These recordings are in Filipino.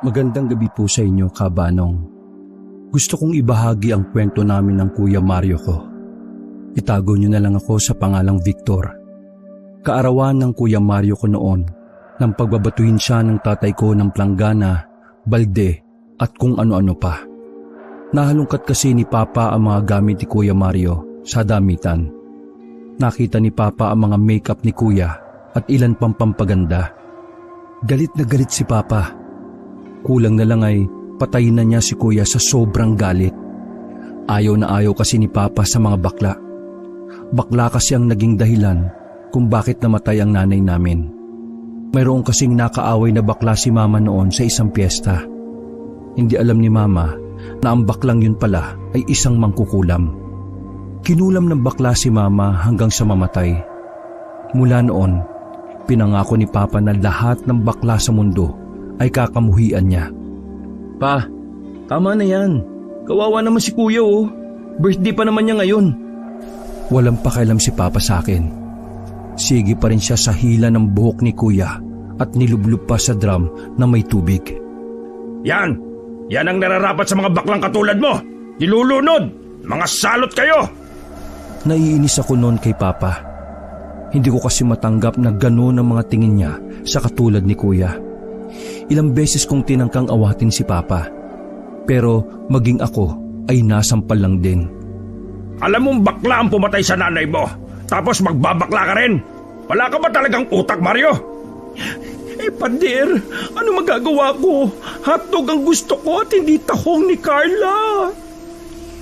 Magandang gabi po sa inyo, Kabanong. Gusto kong ibahagi ang kwento namin ng Kuya Mario ko. Itago niyo na lang ako sa pangalang Victor. Kaarawan ng Kuya Mario ko noon nang pagbabatuhin siya ng tatay ko ng planggana, balde at kung ano-ano pa. Nahalungkat kasi ni Papa ang mga gamit ni Kuya Mario sa damitan. Nakita ni Papa ang mga makeup ni Kuya at ilan pang pampaganda. Galit na galit si Papa. Kulang na lang ay patayin na niya si Kuya sa sobrang galit. Ayaw na ayaw kasi ni Papa sa mga bakla. Bakla kasi ang naging dahilan kung bakit namatay ang nanay namin. Mayroon kasing nakaaway na bakla si Mama noon sa isang piyesta. Hindi alam ni Mama na ang baklang yun pala ay isang mangkukulam. Kinulam ng bakla si Mama hanggang sa mamatay. Mula noon, pinangako ni Papa na lahat ng bakla sa mundo ay kakamuhian niya. Pa, tama na yan. Kawawa naman si Kuya oh. Birthday pa naman niya ngayon. Walang pakialam si Papa sa akin. Sige pa rin siya sa hila ng buhok ni Kuya at nilublub pa sa drum na may tubig. Yan! Yan ang nararapat sa mga baklang katulad mo! Nilulunod! Mga salot kayo! Naiinis ako noon kay Papa. Hindi ko kasi matanggap na gano'n ang mga tingin niya sa katulad ni Kuya. Ilang beses kong tinangkang awatin si Papa, pero maging ako ay nasampal lang din. Alam mong bakla ang pumatay sa nanay mo, tapos magbabakla ka rin? Wala ka ba talagang utak, Mario? Pader, ano magagawa ko? Hotdog ang gusto ko at hindi tahong ni Carla.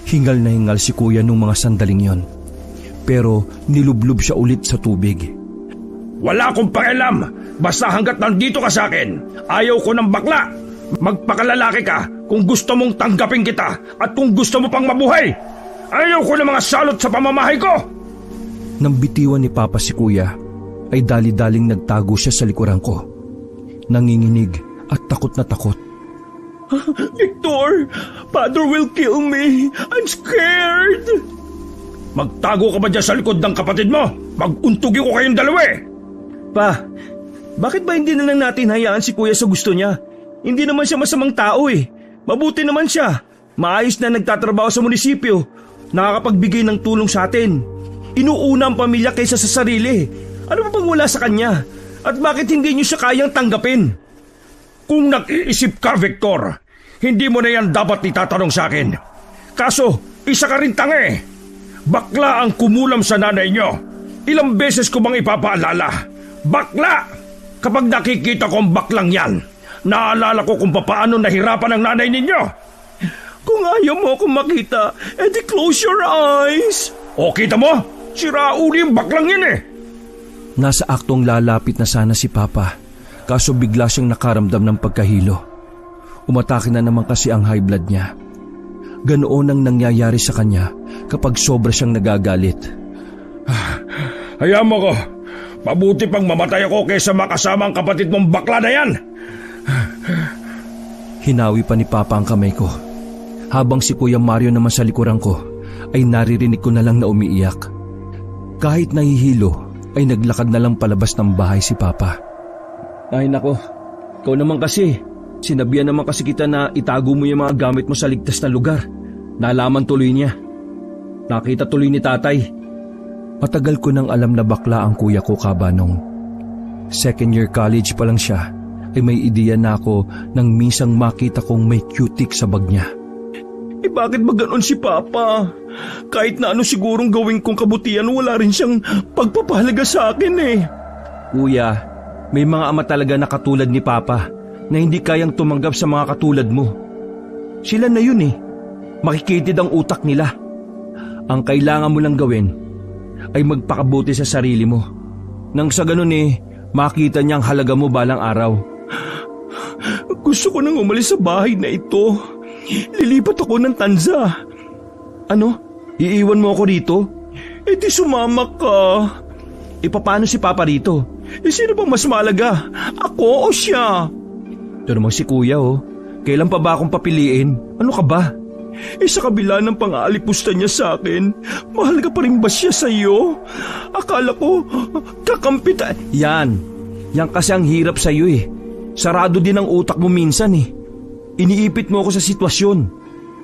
Hingal na hingal si Kuya nung mga sandaling yon, pero nilublob siya ulit sa tubig. Wala akong pakialam. Basta hanggat nandito ka sa akin, ayaw ko ng bakla. Magpakalalaki ka kung gusto mong tanggapin kita at kung gusto mo pang mabuhay. Ayaw ko ng mga salot sa pamamahay ko. Nang bitiwan ni Papa si Kuya, ay dali-daling nagtago siya sa likuran ko. Nanginginig at takot na takot. Victor, Father will kill me. I'm scared. Magtago ka ba dyan sa likod ng kapatid mo? Mag-untugin ko kayong dalawa eh. Pa, bakit ba hindi na lang natin hayaan si Kuya sa gusto niya? Hindi naman siya masamang tao eh. Mabuti naman siya. Maayos na nagtatrabaho sa munisipyo. Nakakapagbigay ng tulong sa atin. Inuuna ang pamilya kaysa sa sarili. Ano pa bang wala sa kanya? At bakit hindi niyo siya kayang tanggapin? Kung nag-iisip ka, Victor, hindi mo na yan dapat itatanong sa akin. Kaso, isa ka rin tanga eh. Bakla ang kumulam sa nanay niyo. Ilang beses ko bang ipapaalala? Bakla! Kapag nakikita ko ang baklang yan, naalala ko kung paano nahirapan ang nanay ninyo. Kung ayaw mo akong makita, edi close your eyes. O kita mo? Sirauli yung baklang yan eh. Nasa aktong lalapit na sana si Papa, kaso bigla siyang nakaramdam ng pagkahilo. Umatake na naman kasi ang high blood niya. Ganoon ang nangyayari sa kanya kapag sobra siyang nagagalit. Hayaan mo ko. Mabuti pang mamatay ako kaysa makasama ang kapatid mong bakla na yan. Hinawi pa ni Papa ang kamay ko. Habang si Kuya Mario naman sa likuran ko, ay naririnig ko na lang na umiiyak. Kahit nahihilo, ay naglakad na lang palabas ng bahay si Papa. Ay nako, ikaw naman kasi. Sinabihan naman kasi kita na itago mo yung mga gamit mo sa ligtas na lugar. Nalaman tuloy niya. Nakita tuloy ni tatay. Matagal ko nang alam na bakla ang kuya ko, Kabanong. Second year college pa lang siya, ay may ideya na ako nang minsang makita kong may cutic sa bag niya. Bakit ba ganon si Papa? Kahit na ano sigurong gawin kong kabutihan, wala rin siyang pagpapahalaga sa akin eh. Kuya, may mga ama talaga na katulad ni Papa na hindi kayang tumanggap sa mga katulad mo. Sila na yun eh. Makikitid ang utak nila. Ang kailangan mo lang gawin ay magpakabuti sa sarili mo. Nang sa ganun makita niyang halaga mo balang araw. Gusto ko nang umalis sa bahay na ito. Lilipat ako ng Tanza. Ano? Iiwan mo ako rito? Di sumama ka. Paano si Papa rito? Sino bang mas mahalaga? Ako o siya? Ito naman si Kuya Kailan pa ba akong papiliin? Ano ka ba? Sa kabila ng pang-aalipusta niya sa akin, mahalaga pa rin ba siya sa iyo? Akala ko, kakampi Yan kasi ang hirap sa iyo Sarado din ang utak mo minsan iniipit mo ako sa sitwasyon.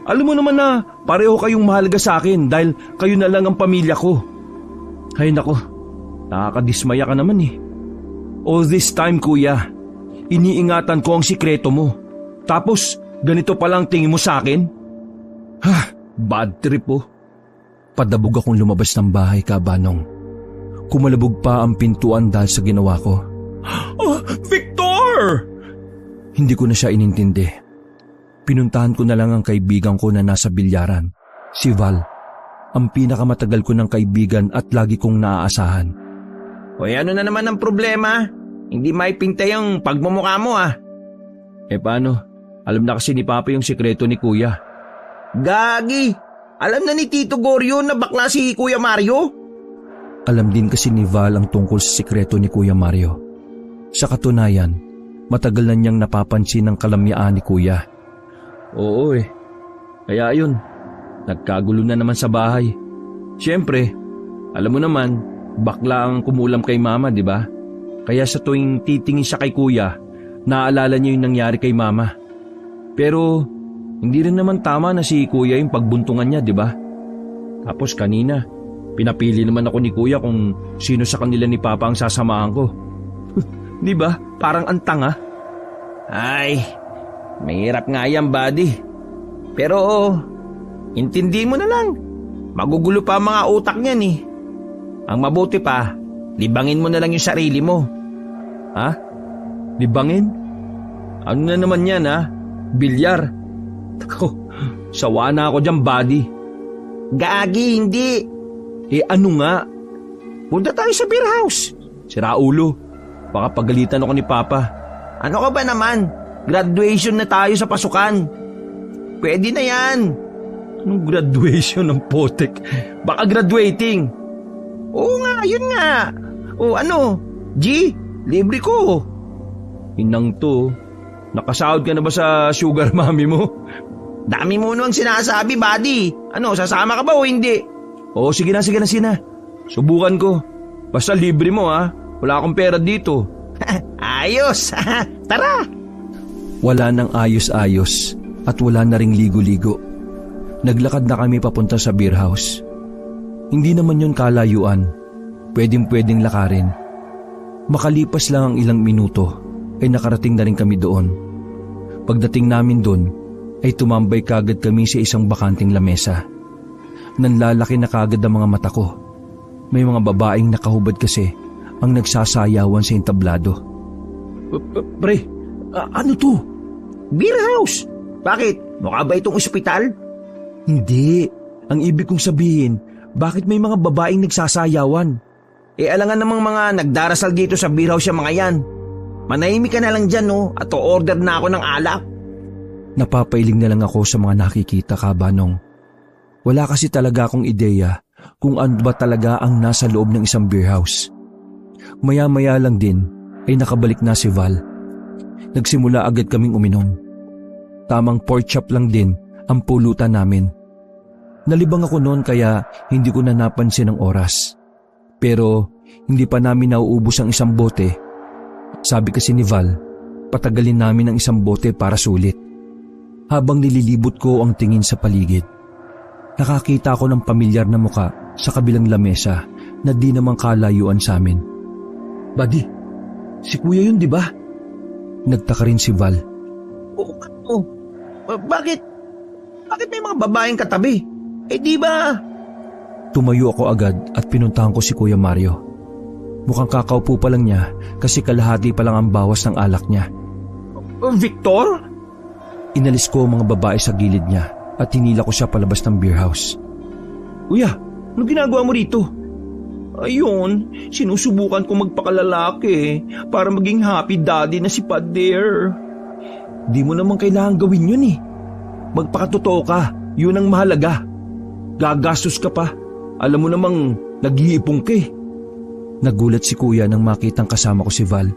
Alam mo naman na pareho kayong mahalaga sa akin dahil kayo na lang ang pamilya ko. Ay nako, nakakadismaya ka naman eh. All this time kuya, iniingatan ko ang sikreto mo. Tapos ganito palang tingin mo sa akin? Bad trip oh. Padabog akong lumabas ng bahay, Kabanong. Kumalabog pa ang pintuan dahil sa ginawa ko. Oh, Victor! Hindi ko na siya inintindi. Pinuntahan ko na lang ang kaibigan ko na nasa bilyaran, si Val. Ang pinakamatagal ko ng kaibigan at lagi kong naaasahan. Hoy, ano na naman ang problema? Hindi maipintay ang pagmumukha mo ah. Paano? Alam na kasi ni Papa yung sikreto ni Kuya. Gagi! Alam na ni Tito Goryo na bakla si Kuya Mario? Alam din kasi ni Val ang tungkol sa sikreto ni Kuya Mario. Sa katunayan, matagal na niyang napapansin ang kalamyaan ni Kuya. Oo eh. Kaya yun, nagkagulo na naman sa bahay. Siyempre, alam mo naman, bakla ang kumulam kay Mama, di ba? Kaya sa tuwing titingin siya kay Kuya, naaalala niya yung nangyari kay Mama. Pero hindi rin naman tama na si Kuya yung pagbuntungan niya, di ba? Tapos kanina, pinapili naman ako ni Kuya kung sino sa kanila ni Papa ang sasamahan ko. Di ba? Parang antang ah. Ay, mahirap nga yan, buddy. Pero, intindi mo na lang. Magugulo pa ang mga utak niyan eh. Ang mabuti pa, libangin mo na lang yung sarili mo. Ha? Libangin? Ano na naman yan ha? Bilyar? Ako, sawa na ako dyan, buddy. Gagi, hindi. Ano nga? Punta tayo sa beer house. Sira ulo. Baka pagalitan ako ni Papa. Ano ka ba naman? Graduation na tayo sa pasukan. Pwede na yan. Anong graduation ng potek? Baka graduating. Oo nga, yun nga. O ano? G, libre ko. Inang to, nakasahod ka na ba sa sugar mommy mo? Dami mo nang sinasabi, buddy. Ano, sasama ka ba o hindi? Oo, sige na. Subukan ko. Basta libre mo ha. Wala akong pera dito. Ayos. Tara. Wala nang ayos-ayos at wala na ring ligo-ligo. Naglakad na kami papunta sa beer house. Hindi naman yun kalayuan. Pwedeng lakarin. Makalipas lang ang ilang minuto ay nakarating na rin kami doon. Pagdating namin doon ay tumambay kagad kami sa isang bakanting lamesa. Nanlalaki na kagad ang mga mata ko. May mga babaeng nakahubad kasi ang nagsasayawan sa entablado. Pre, ano to? Beer house. Bakit? Mukha ba itong ospital? Hindi. Ang ibig kong sabihin, bakit may mga babaeng nagsasayawan? Alangan namang mga nagdarasal dito sa beer house yung mga yan. Manahimik ka na lang dyan no, at o-order na ako ng alak. Napapailing na lang ako sa mga nakikita, Kabanong. Wala kasi talaga akong ideya kung ano ba talaga ang nasa loob ng isang beer house. Maya-maya lang din ay nakabalik na si Val. Nagsimula agad kaming uminom. Tamang pork chop lang din ang pulutan namin. Nalibang ako noon kaya hindi ko na napansin ang oras. Pero hindi pa namin nauubos ang isang bote. Sabi kasi ni Val, patagalin namin ang isang bote para sulit. Habang nililibot ko ang tingin sa paligid, nakakita ako ng pamilyar na muka sa kabilang lamesa na di naman kalayuan sa amin. Buddy, si Kuya yun di ba? Nagtaka rin si Val. Oo. Bakit? Bakit may mga babaeng katabi? Di ba? Tumayo ako agad at pinuntahan ko si Kuya Mario. Mukhang kakaupo pa lang niya kasi kalahati pa lang ang bawas ng alak niya. Victor? Inalis ko ang mga babae sa gilid niya at hinila ko siya palabas ng beer house. Kuya, ano ginagawa mo rito? Ayun, sinusubukan ko magpakalalaki para maging happy daddy na si Pader. Di mo naman kailangan gawin yun eh. Magpakatotoo ka, yun ang mahalaga. Gagastos ka pa. Alam mo namang nag-iipong ka eh. Nagulat si Kuya nang makitang kasama ko si Val.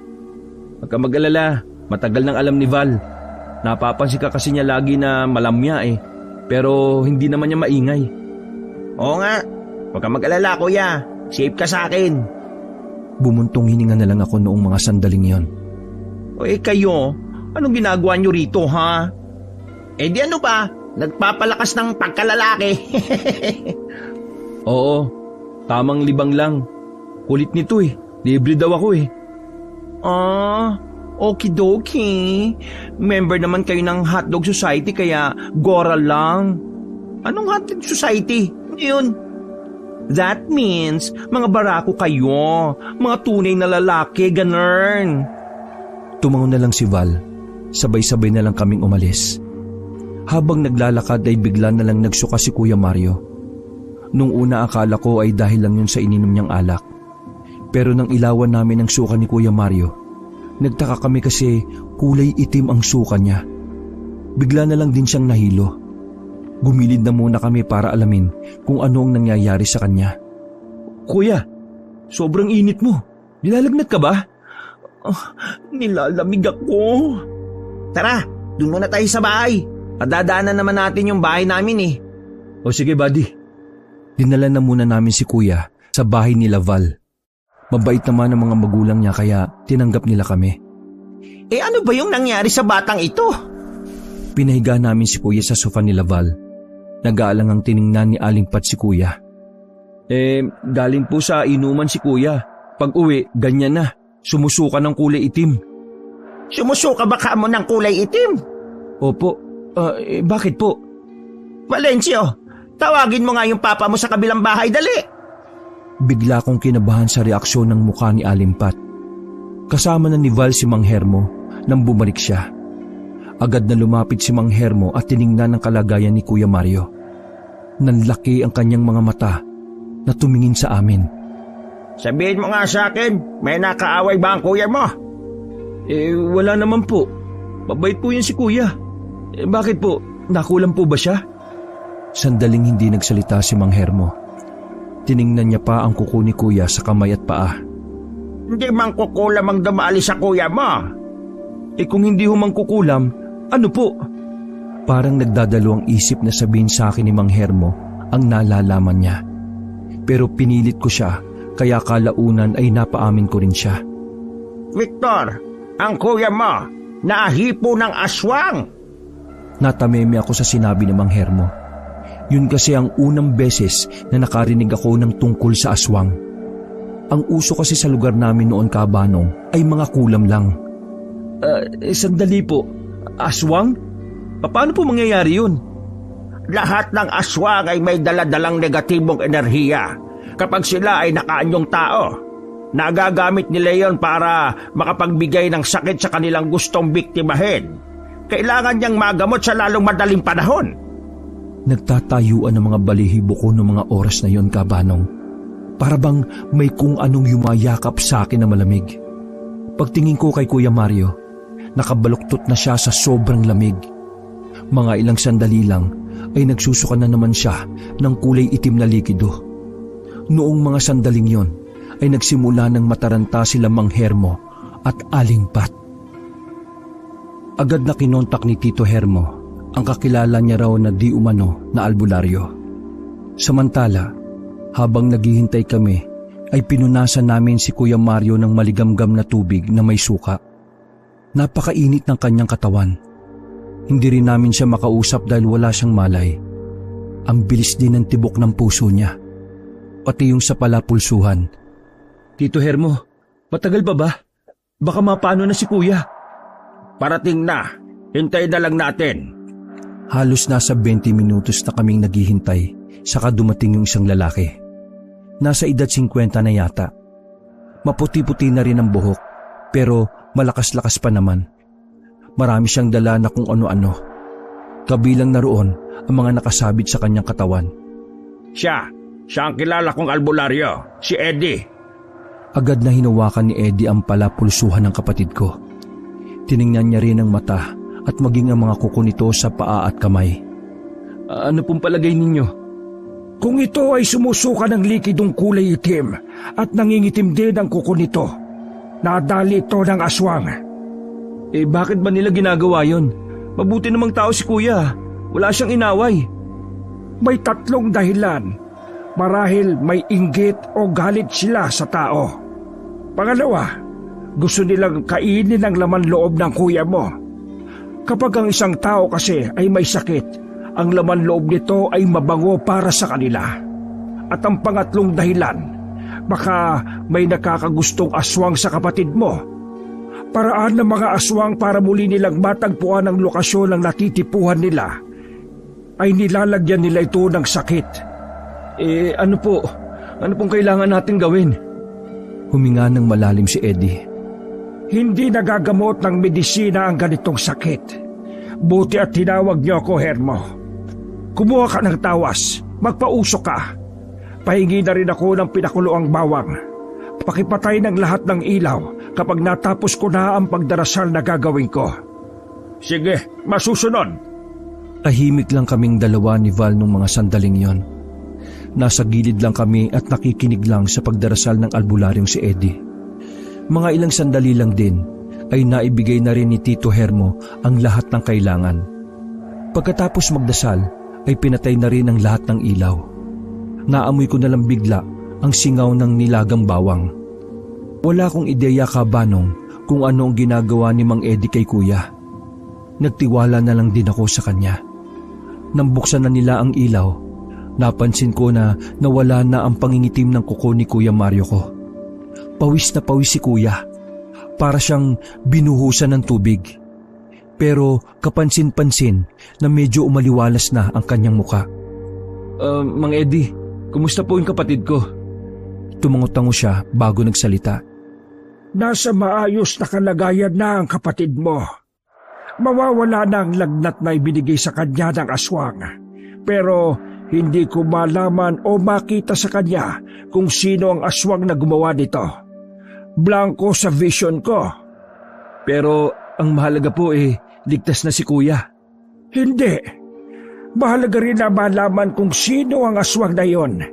Huwag ka mag-alala, matagal nang alam ni Val. Napapansin ka kasi niya lagi na malamya eh. Pero hindi naman niya maingay. Oo nga, huwag ka mag-alala kuya. Safe ka sa akin. Bumuntong hininga na lang ako noong mga sandaling yon. Kayo, anong ginagawa niyo rito ha? Eh di ano pa, nagpapalakas ng pagkalalaki. Oo, tamang libang lang. Kulit nito eh. Libre daw ako eh. Okidoki. Member naman kayo ng Hotdog Society kaya gora lang. Anong Hotdog Society? Yun. That means mga barako kayo. Mga tunay na lalaki, ganern. Tumango na lang si Val. Sabay-sabay na lang kaming umalis. Habang naglalakad ay bigla na lang nagsuka si Kuya Mario. Nung una akala ko ay dahil lang yun sa ininom niyang alak. Pero nang ilawan namin ang suka ni Kuya Mario, nagtaka kami kasi kulay itim ang suka niya. Bigla na lang din siyang nahilo. Gumilid na muna kami para alamin kung ano ang nangyayari sa kanya. Kuya, sobrang init mo. Nilalagnat ka ba? Nilalamig ako. Tara, dun muna tayo sa bahay. Padadaanan naman natin yung bahay namin eh. O sige, buddy. Dinala na muna namin si Kuya sa bahay nila Val. Mabait naman ang mga magulang niya kaya tinanggap nila kami. Eh ano ba yung nangyari sa batang ito? Pinahiga namin si Kuya sa sofa nila Val. Nag-aalangang tiningnan ni Aling Pat si Kuya. Galing po sa inuman si Kuya. Pag uwi, ganyan na. Sumusuka ng kulay itim. Sumusuka ba ka mo ng kulay itim? Opo. Bakit po? Valencio, tawagin mo nga yung papa mo sa kabilang bahay, dali. Bigla kong kinabahan sa reaksyon ng mukha ni Aling Pat. Kasama na ni Val si Mang Hermo nang bumalik siya. Agad na lumapit si Mang Hermo at tiningnan ang kalagayan ni Kuya Mario. Nanlaki ang kanyang mga mata na tumingin sa amin. Sabihin mo nga sa akin, may nakaaway ba ang kuya mo? Wala naman po. Mabait po yun si Kuya. Bakit po? Nakulam po ba siya? Sandaling hindi nagsalita si Mang Hermo. Tiningnan niya pa ang kuko ni Kuya sa kamay at paa. Hindi mang kukulam ang dumali sa kuya mo. Kung hindi humang kukulam, ano po? Parang nagdadalawang isip na sabihin sa akin ni Mang Hermo ang nalalaman niya. Pero pinilit ko siya kaya kalaunan ay napaamin ko rin siya. Victor, ang kuya mo, nahipo ng aswang. Natameme ako sa sinabi ni Mang Hermo. Yun kasi ang unang beses na nakarinig ako ng tungkol sa aswang. Ang uso kasi sa lugar namin noon, Kabanong, ay mga kulam lang. Sandali po. Aswang? Paano po mangyayari yun? Lahat ng aswang ay may daladalang negatibong enerhiya. Kapag sila ay nakaanyong tao, nagagamit nila yon para makapagbigay ng sakit sa kanilang gustong biktimahin. Kailangan niyang magamot sa lalong madaling panahon. Nagtatayuan ng mga balihibo ko noong mga oras na yon, Kabanong. Para bang may kung anong yumayakap sa akin na malamig. Pagtingin ko kay Kuya Mario, nakabaluktot na siya sa sobrang lamig. Mga ilang sandali lang ay nagsusuka na naman siya ng kulay itim na likido. Noong mga sandaling yon ay nagsimula ng mataranta sila Mang Hermo at Aling Pat. Agad na kinontak ni Tito Hermo ang kakilala niya raw na di umano na albularyo. Samantala, habang naghihintay kami, ay pinunasan namin si Kuya Mario ng maligamgam na tubig na may suka. Napakainit ng kanyang katawan. Hindi rin namin siya makausap dahil wala siyang malay. Ang bilis din ng tibok ng puso niya, pati yung sa palapulsuhan. Tito Hermo, matagal pa ba? Baka mapano na si Kuya. Parating na. Hintay na lang natin. Halos nasa 20 minutos na kaming naghihintay saka dumating yung isang lalaki. Nasa edad 50 na yata. Maputi-puti na rin ang buhok pero malakas-lakas pa naman. Marami siyang dala na kung ano-ano. Kabilang na roon ang mga nakasabit sa kanyang katawan. Siya ang kilala kong albularyo, si Eddie. Agad na hinawakan ni Eddie ang palapulsuhan ng kapatid ko. Tiningnan niya rin ang mata at maging ang mga kuko nito sa paa at kamay. Ano pong palagay ninyo? Kung ito ay sumusuka ng likidong kulay itim at nangingitim din ang kuko nito, nadali ito ng aswang. Bakit ba nila ginagawa yon? Mabuti namang tao si Kuya. Wala siyang inaway. May 3 dahilan. Marahil may inggit o galit sila sa tao. Pangalawa, gusto nilang kainin ang laman loob ng kuya mo. Kapag ang isang tao kasi ay may sakit, ang laman loob nito ay mabango para sa kanila. At ang pangatlong dahilan, baka may nakakagustong aswang sa kapatid mo. Paraan ng mga aswang para muli nilang matagpuan ang lokasyon ng natitipuhan nila ay nilalagyan nila ito ng sakit. Ano po? Ano pong kailangan natin gawin? Huminga ng malalim si Eddie. Hindi nagagamot ng medisina ang ganitong sakit. Buti at tinawag niyo ako, Hermo. Kumuha ka ng tawas, magpausok ka. Pahingi na rin ako ng pinakuloang bawang. Pakipatay ng lahat ng ilaw kapag natapos ko na ang pagdarasal na gagawin ko. Sige, masusunod. Tahimik lang kaming dalawa ni Val nung mga sandaling yon. Nasa gilid lang kami at nakikinig lang sa pagdarasal ng albularyong si Eddie. Mga ilang sandali lang din ay naibigay na rin ni Tito Hermo ang lahat ng kailangan. Pagkatapos magdasal ay pinatay na rin ang lahat ng ilaw. Naamoy ko na lang bigla ang singaw ng nilagang bawang. Wala akong ideya kabanong kung ano ang ginagawa ni Mang Eddie kay Kuya. Nagtiwala na lang din ako sa kanya. Nang buksan na nila ang ilaw, napansin ko na nawala na ang pangingitim ng kuko ni Kuya Mario ko. Pawis na pawis si Kuya. Para siyang binuhusan ng tubig. Pero kapansin-pansin na medyo umaliwalas na ang kanyang muka. Mang Eddie, kumusta po yung kapatid ko? Tumango-tango siya bago nagsalita. Nasa maayos na kalagayan na ang kapatid mo. Mawawala na ang lagnat na ibinigay sa kanya ng aswang. Pero hindi ko malaman o makita sa kanya kung sino ang aswang na gumawa nito. Blanco sa vision ko. Pero ang mahalaga po ligtas na si Kuya. Hindi. Mahalaga rin na malaman kung sino ang aswang na yon.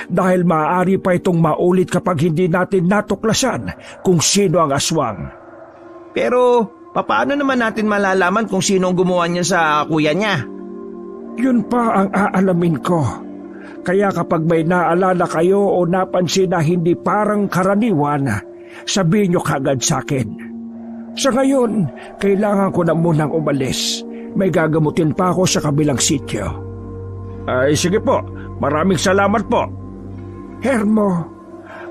Dahil maaari pa itong maulit kapag hindi natin natuklasan kung sino ang aswang. Pero paano naman natin malalaman kung sino ang gumawa niya sa kuya niya? Yun pa ang aalamin ko. Kaya kapag may naalala kayo o napansin na hindi parang karaniwan, sabihin nyo kagad sa akin. Sa ngayon, kailangan ko na munang umalis. May gagamutin pa ako sa kabilang sityo. Ay sige po, maraming salamat po. Hermo,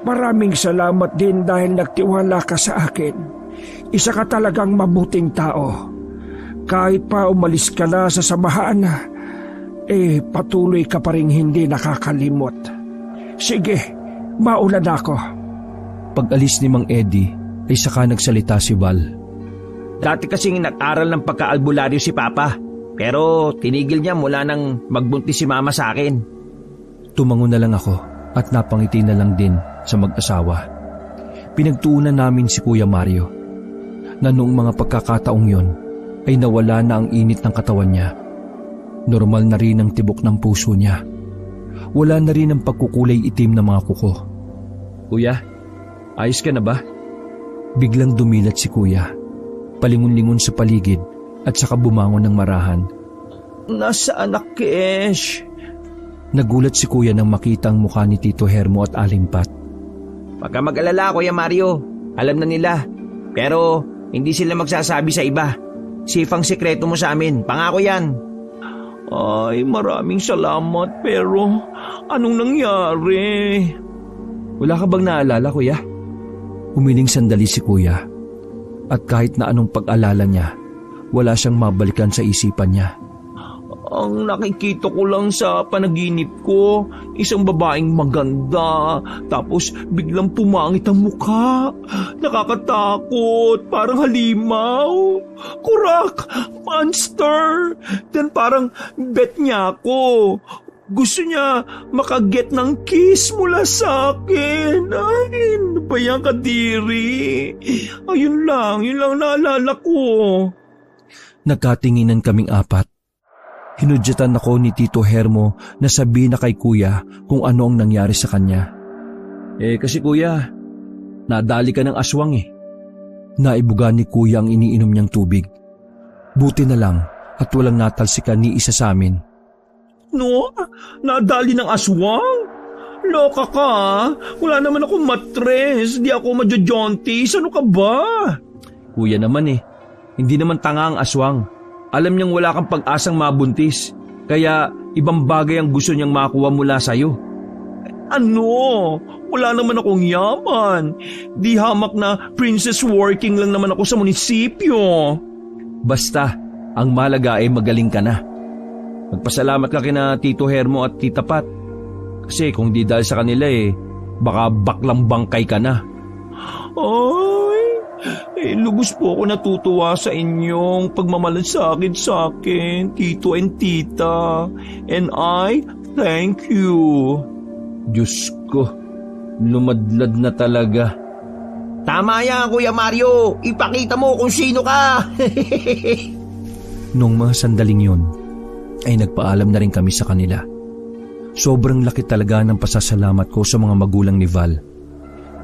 maraming salamat din dahil nagtiwala ka sa akin. Isa ka talagang mabuting tao. Kahit pa umalis ka na sa samahan, patuloy ka pa rin hindi nakakalimot. Sige, maulan ako. Pag-alis ni Mang Eddie ay saka nagsalita si Val. Dati kasing nag-aral ng pagka-albularyo si Papa, pero tinigil niya mula nang magbuntis si Mama sa akin. Tumango na lang ako at napangiti na lang din sa mag-asawa. Pinagtuunan namin si Kuya Mario na noong mga pagkakataong yon ay nawala na ang init ng katawan niya. Normal na rin ang tibok ng puso niya. Wala na rin ang pagkukulay itim ng mga kuko. Kuya, ayos ka na ba? Biglang dumilat si Kuya. Palingon-lingon sa paligid at saka bumangon ng marahan. Nasaan na Kesh? Nagulat si Kuya nang makita ang mukha ni Tito Hermo at Aling Pat. Huwag ka mag-alala, Kuya Mario. Alam na nila. Pero hindi sila magsasabi sa iba. Sifang sekreto mo sa amin. Pangako yan. Ay, maraming salamat. Pero anong nangyari? Wala ka bang naalala, Kuya? Humiling sandali si Kuya. At kahit na anong pag-alala niya, wala siyang mabalikan sa isipan niya. Ang nakikita ko lang sa panaginip ko, isang babaeng maganda, tapos biglang pumangit ang mukha. Nakakatakot, parang halimaw. Kurak, monster. Then parang bet niya ako. Gusto niya makaget ng kiss mula sa akin. Ay, ano ba yan, Kadiri? Ayun lang naalala ko. Nagkatinginan kaming apat. Hinudyatan ako ni Tito Hermo na sabihin na kay Kuya kung ano ang nangyari sa kanya. Kasi Kuya, nadali ka ng aswang Naibuga ni Kuya ang iniinom niyang tubig. Buti na lang at walang natalsikan ni isa sa amin. No? Nadali ng aswang? Loka ka, wala naman akong matres, di ako majojontis, ano ka ba? Kuya naman hindi naman tanga ang aswang. Alam niyang wala kang pag-asang mabuntis, kaya ibang bagay ang gusto niyang makuha mula sa'yo. Ano? Wala naman akong yaman. Di hamak na princess working lang naman ako sa munisipyo. Basta, ang mahalaga ay magaling ka na. Magpasalamat ka kina Tito Hermo at Tita Pat. Kasi kung di dahil sa kanila baka baklang bangkay ka na. Ay, lubos po ako natutuwa sa inyong pagmamalasakit sa akin, Tito and Tita. And I thank you. Diyos ko, lumadlad na talaga. Tama yan, Kuya Mario. Ipakita mo kung sino ka. Nung mga sandaling yun, ay nagpaalam na rin kami sa kanila. Sobrang laki talaga ng pasasalamat ko sa mga magulang ni Val.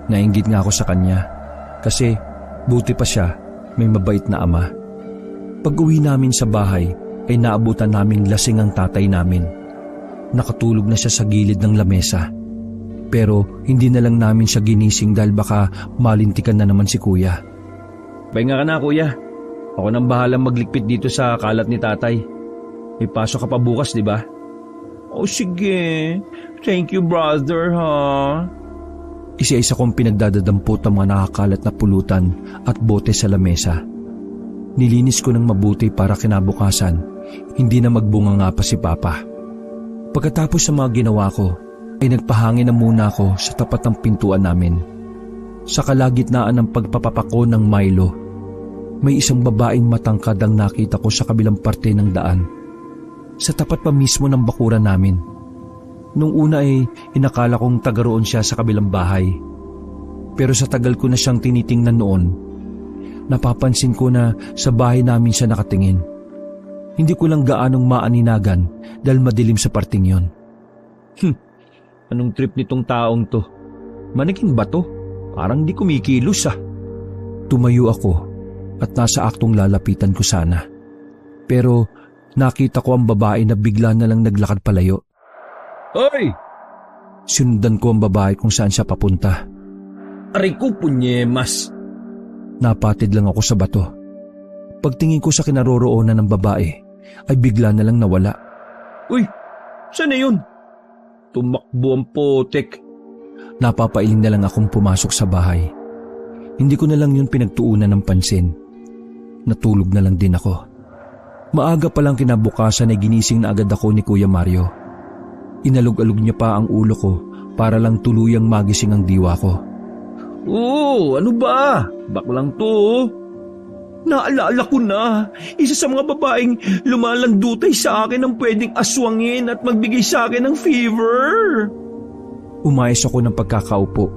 Nainggit nga ako sa kanya kasi buti pa siya, may mabait na ama. Pag-uwi namin sa bahay ay naabutan naming lasing ang tatay namin. Nakatulog na siya sa gilid ng lamesa. Pero hindi na lang namin siya ginising dahil baka malintikan na naman si kuya. Pahinga ka na, kuya. Ako nang bahalang maglikpit dito sa kalat ni tatay. May pasok ka pa bukas, di ba? Oh, sige. Thank you, brother, ha? Isa-isa kong pinagdadadampot ang mga nakakalat na pulutan at bote sa lamesa. Nilinis ko ng mabuti para kinabukasan, hindi na magbunga nga pa si Papa. Pagkatapos sa mga ginawa ko, ay nagpahangin na muna ako sa tapat ng pintuan namin. Sa kalagitnaan ng pagpapapako ng Milo, may isang babaeng matangkad ang nakita ko sa kabilang parte ng daan. Sa tapat pa mismo ng bakuran namin. Nung una ay inakala kong tagaroon siya sa kabilang bahay. Pero sa tagal ko na siyang tinitingnan noon, napapansin ko na sa bahay namin siya nakatingin. Hindi ko lang gaanong maaninagan dahil madilim sa parting yon. Anong trip nitong taong to? Manikin ba to? Parang di kumikilos ah. Tumayo ako at nasa aktong lalapitan ko sana. Pero nakita ko ang babae na bigla na lang naglakad palayo. Hoy! Sinundan ko ang babae kung saan siya papunta. Aray ko, punyemas! Napatid lang ako sa bato. Pagtingin ko sa kinaroroonan ng babae, ay bigla na lang nawala. Uy! Saan na yun? Tumakbo ang potek. Napapailing na lang akong pumasok sa bahay. Hindi ko na lang yun pinagtuunan ng pansin. Natulog na lang din ako. Maaga pa lang kinabukasan ay ginising na agad ako ni Kuya Mario. Inalog-alog niya pa ang ulo ko para lang tuluyang magising ang diwa ko. Oo, ano ba? Baklang to. Naalala ko na, isa sa mga babaeng lumalandutay sa akin ang pwedeng aswangin at magbigay sa akin ng fever. Umayos ako ng pagkakaupo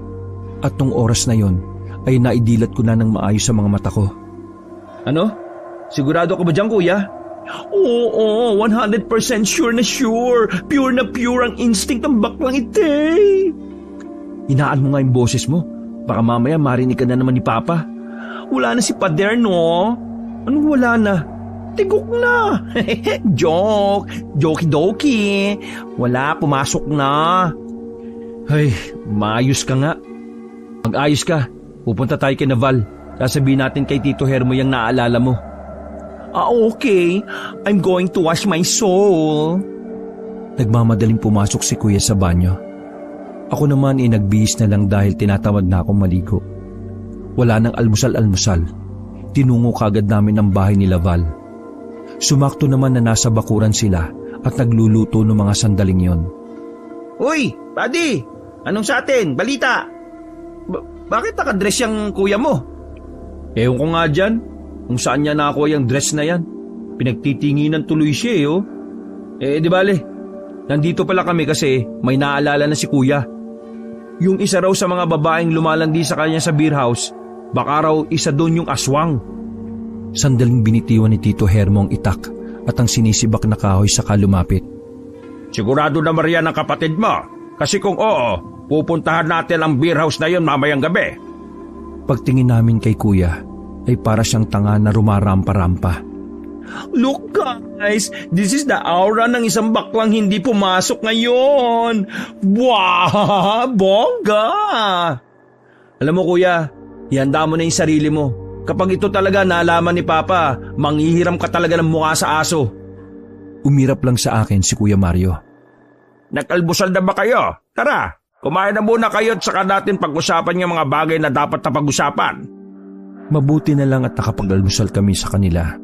at nung oras na yon ay naidilat ko na ng maayos sa mga mata ko. Ano? Sigurado ka ba dyan, kuya? Oo, 100% sure na sure. Pure na pure ang instinct ng baklang ite. Inaan mo nga yung boses mo. Baka mamaya marinig ka na naman ni Papa. Wala na si Pader, no? Anong wala na? Tigok na. Joke. Jokey-dokey. Wala, pumasok na. Ay, maayos ka nga. Mag-ayos ka. Pupunta tayo kay Naval. Sasabihin natin kay Tito Hermo yung naalala mo. Okay. I'm going to wash my soul. Nagmamadaling pumasok si Kuya sa banyo. Ako naman ay nagbihis na lang dahil tinatamad na akong maligo. Wala nang almusal-almusal. Tinungo kagad namin ang bahay ni Val. Sumakto naman na nasa bakuran sila at nagluluto ng mga sandaling yon. Uy, buddy! Anong sa atin? Balita! Bakit nakadress yung kuya mo? Ewan ko nga dyan. Kung saan niya nakuha yung dress na yan. Pinagtitinginan tuloy siya oh. Di bale, nandito pala kami kasi may naalala na si kuya. Yung isa raw sa mga babaeng lumalandi sa kanya sa beer house, baka raw isa doon yung aswang. Sandaling binitiwan ni Tito Hermo ang itak at ang sinisibak na kahoy saka lumapit. Sigurado na Maria ng kapatid mo. Kasi kung oo, pupuntahan natin ang beer house na yon mamayang gabi. Pagtingin namin kay kuya, ay para siyang tanga na rumarampa-rampa. Look guys, this is the aura ng isang baklang hindi pumasok ngayon. Wow, bongga! Alam mo kuya, ihanda mo na yung sarili mo Kapag ito talaga naalaman ni Papa, manghihiram ka talaga ng mukha sa aso. Umirap lang sa akin si Kuya Mario. Nag-almusal na ba kayo? Tara, kumain na muna kayo at saka natin pag-usapan yung mga bagay na dapat na pag-usapan. Mabuti na lang at nakapag-almusal kami sa kanila.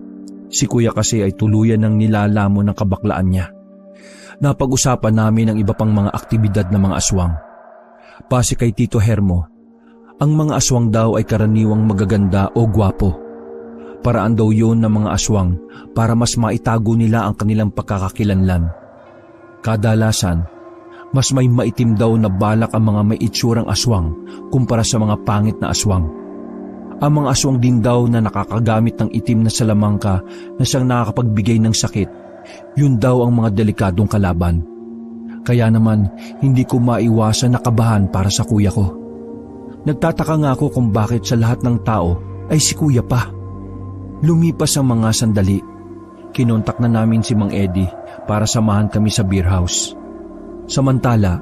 Si Kuya kasi ay tuluyan ng nilalamon ng kabaklaan niya. Napag-usapan namin ang iba pang mga aktibidad ng mga aswang. Base kay Tito Hermo, ang mga aswang daw ay karaniwang magaganda o gwapo. Paraan daw yun ng mga aswang para mas maitago nila ang kanilang pagkakakilanlan. Kadalasan, mas may maitim daw na balak ang mga may itsurang aswang kumpara sa mga pangit na aswang. Ang mga aswang din daw na nakakagamit ng itim na salamangka na siyang nakakapagbigay ng sakit, yun daw ang mga delikadong kalaban. Kaya naman, hindi ko maiwasan na kabahan para sa kuya ko. Nagtataka nga ako kung bakit sa lahat ng tao ay si kuya pa. Lumipas ang mga sandali. Kinontak na namin si Mang Eddie para samahan kami sa beer house. Samantala,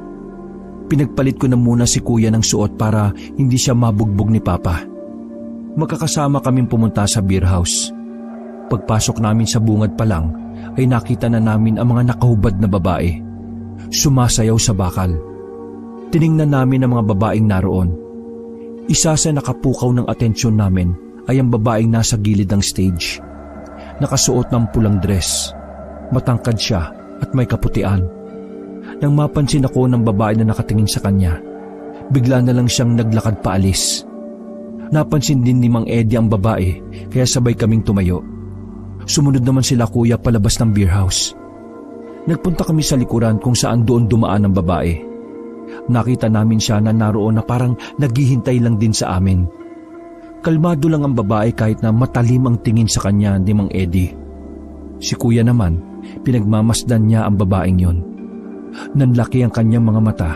pinagpalit ko na muna si kuya ng suot para hindi siya mabugbog ni Papa. Magkakasama kaming pumunta sa beer house. Pagpasok namin sa bungad pa lang ay nakita na namin ang mga nakahubad na babae. Sumasayaw sa bakal. Tiningnan namin ang mga babaeng naroon. Isa sa nakapukaw ng atensyon namin ay ang babaeng nasa gilid ng stage. Nakasuot ng pulang dress. Matangkad siya at may kaputian. Nang mapansin ako ng babae na nakatingin sa kanya, bigla na lang siyang naglakad paalis. Napansin din ni Mang Eddie ang babae kaya sabay kaming tumayo. Sumunod naman sila kuya palabas ng beer house. Nagpunta kami sa likuran kung saan doon dumaan ang babae. Nakita namin siya na naroon na parang naghihintay lang din sa amin. Kalmado lang ang babae kahit na matalim ang tingin sa kanya ni Mang Eddie. Si kuya naman, pinagmamasdan niya ang babaeng yon. Nanlaki ang kanyang mga mata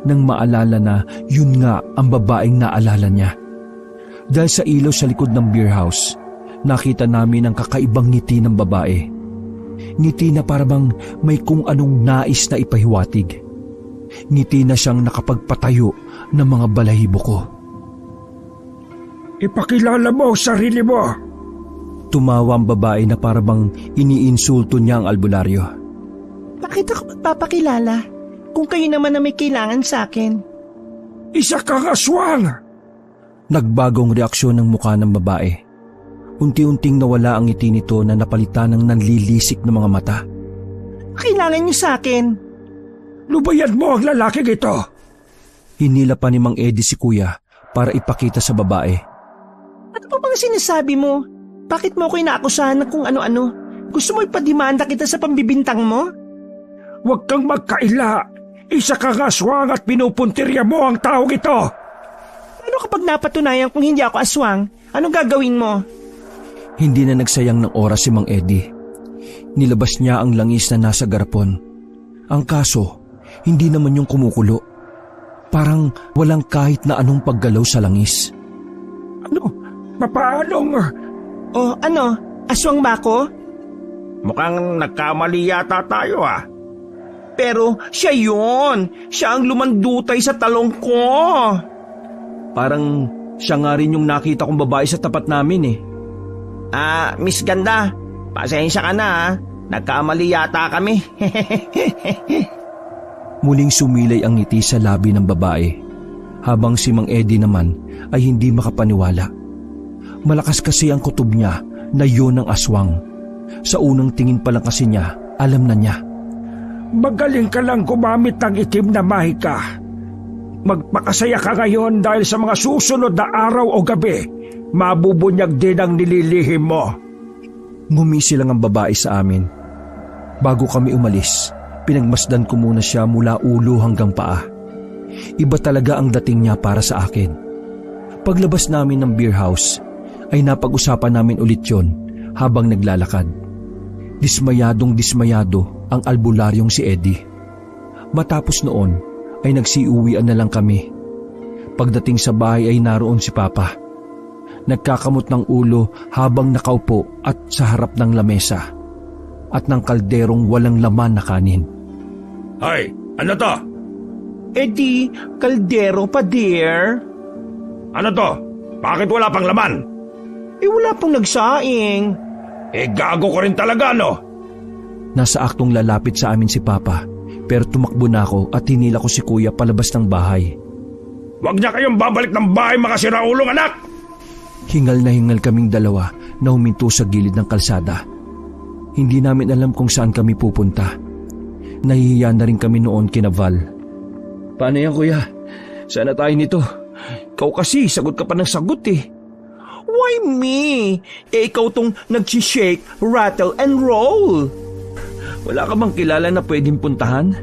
nang maalala na yun nga ang babaeng naalala niya. Dahil sa ilaw sa likod ng beer house, nakita namin ang kakaibang ngiti ng babae. Ngiti na parang may kung anong nais na ipahiwatig. Ngiti na siyang nakapagpatayo ng mga balahibo ko. Ipakilala mo ang sarili mo. Tumawa ang babae na parang iniinsulto niya ang albularyo. Bakit ako magpapakilala kung kayo naman na may kailangan sa akin? Isa kang aswang. Nagbagong reaksyon ng mukha ng babae. Unti-unting nawala ang ngiti nito na napalitan ng nanlilisik na mga mata. Kailangan niyo sa akin. Lubayan mo ang lalaking ito. Hinila pa ni Mang Eddie si kuya para ipakita sa babae. Ano pa bang sinasabi mo? Bakit mo ako inaakusahan ng kung ano-ano? Gusto mo ipadimanda kita sa pambibintang mo? Huwag kang magkaila. Isa kang aswang at pinupuntirya mo ang taong ito. Ano kapag napatunayan kung hindi ako aswang? Anong gagawin mo? Hindi na nagsayang ng oras si Mang Eddie. Nilabas niya ang langis na nasa garapon. Ang kaso, hindi naman yung kumukulo. Parang walang kahit na anong paggalaw sa langis. Ano? Papaanong? O ano? Aswang ba ako? Mukhang nagkamali yata tayo ah. Pero siya yun. Siya ang lumandutay sa talong ko. Parang siya nga rin yung nakita kong babae sa tapat namin eh. Miss Ganda, pasensya ka na ha. Nagkamali yata kami. Muling sumilay ang ngiti sa labi ng babae, habang si Mang Eddie naman ay hindi makapaniwala. Malakas kasi ang kutob niya na yun ang aswang. Sa unang tingin pa lang kasi niya, alam na niya. Magaling ka lang gumamit ng itim na mahika. Magpakasaya ka ngayon dahil sa mga susunod na araw o gabi, mabubunyag din ang nililihim mo. Ngumisi lang ang babae sa amin. Bago kami umalis, pinagmasdan ko muna siya mula ulo hanggang paa. Iba talaga ang dating niya para sa akin. Paglabas namin ng beer house, ay napag-usapan namin ulit yon habang naglalakad. Dismayadong dismayado ang albularyong si Eddie. Matapos noon, ay nagsiuwian na lang kami. Pagdating sa bahay ay naroon si Papa. Nagkakamot ng ulo habang nakaupo at sa harap ng lamesa at ng kalderong walang laman na kanin. Ay, ano to? Di, kaldero pa dear. Ano to? Bakit wala pang laman? Wala pong nagsaing. Gago ko rin talaga, no? Nasa aktong lalapit sa amin si Papa, pero tumakbo na ako at hinila ko si Kuya palabas ng bahay. Huwag niya kayong babalik ng bahay, makasiraulong anak! Hingal na hingal kaming dalawa na huminto sa gilid ng kalsada. Hindi namin alam kung saan kami pupunta. Nahihiya na rin kami noon kina Val. Paano yan, Kuya? Saan na tayo nito? Ikaw kasi, sagot ka pa ng sagot eh. Why me? Ikaw tong nag-shake, rattle, and roll. Wala ka bang kilala na pwedeng puntahan?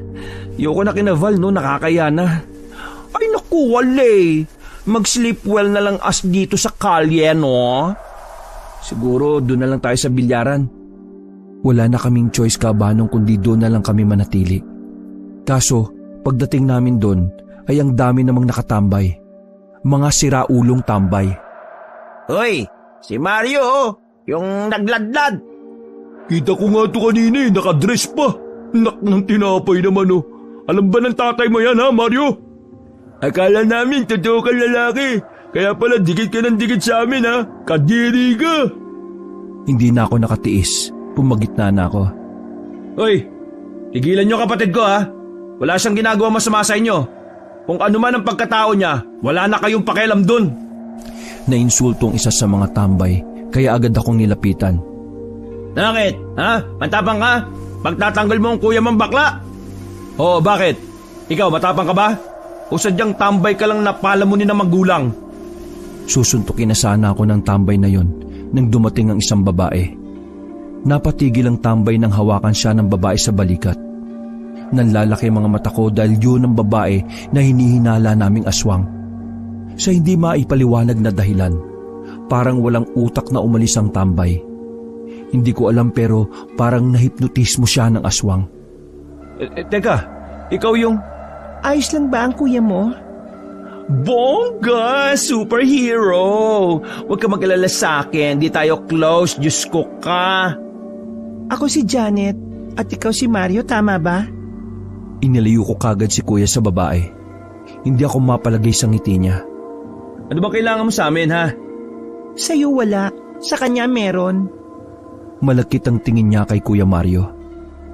Yoko na kina Val, no? Nakakaya na. Ay naku, wale. Mag-sleep well na lang as dito sa kalye, no? Siguro doon na lang tayo sa bilyaran. Wala na kaming choice kabanong kundi doon na lang kami manatili. Kaso, pagdating namin doon ay ang dami namang nakatambay. Mga siraulong tambay. Hoy, si Mario, yung nagladlad. Kita ko nga ito kanina nakadress pa. Nak ng tinapay naman oh. Alam ba ng tatay mo yan ha, Mario? Akala namin totoo kang lalaki. Kaya pala dikit ka ng dikit sa amin ha. Kadiri ka. Hindi na ako nakatiis. Pumagitna na ako. Hoy, tigilan nyo kapatid ko ha. Wala siyang ginagawa masama sa inyo. Kung ano man ang pagkatao niya, wala na kayong pakialam dun. Nainsultong isa sa mga tambay, kaya agad akong nilapitan. Bakit? Ha? Matapang ka? Pagtatanggol mo ang kuya mong bakla? Oo, bakit? Ikaw, matapang ka ba? O sadyang tambay ka lang na palamunin ng magulang? Susuntukin na sana ako ng tambay na yon nang dumating ang isang babae. Napatigil ang tambay nang hawakan siya ng babae sa balikat. Nanlalaki mga mata ko dahil yun ang babae na hinihinala naming aswang. Sa hindi maipaliwanag na dahilan, parang walang utak na umalis ang tambay. Hindi ko alam pero parang nahipnotismo siya ng aswang. Teka, ikaw yung... Ayos lang ba ang kuya mo? Bongga! Superhero! Huwag ka mag-alala sa akin. Di tayo close. Diyos ko ka. Ako si Janet. At ikaw si Mario, tama ba? Inilayo ko kagad si kuya sa babae. Hindi ako mapalagay sa ngiti niya. Ano ba kailangan mo sa amin, ha? Sa'yo wala. Sa kanya meron. Malakit ang tingin niya kay Kuya Mario.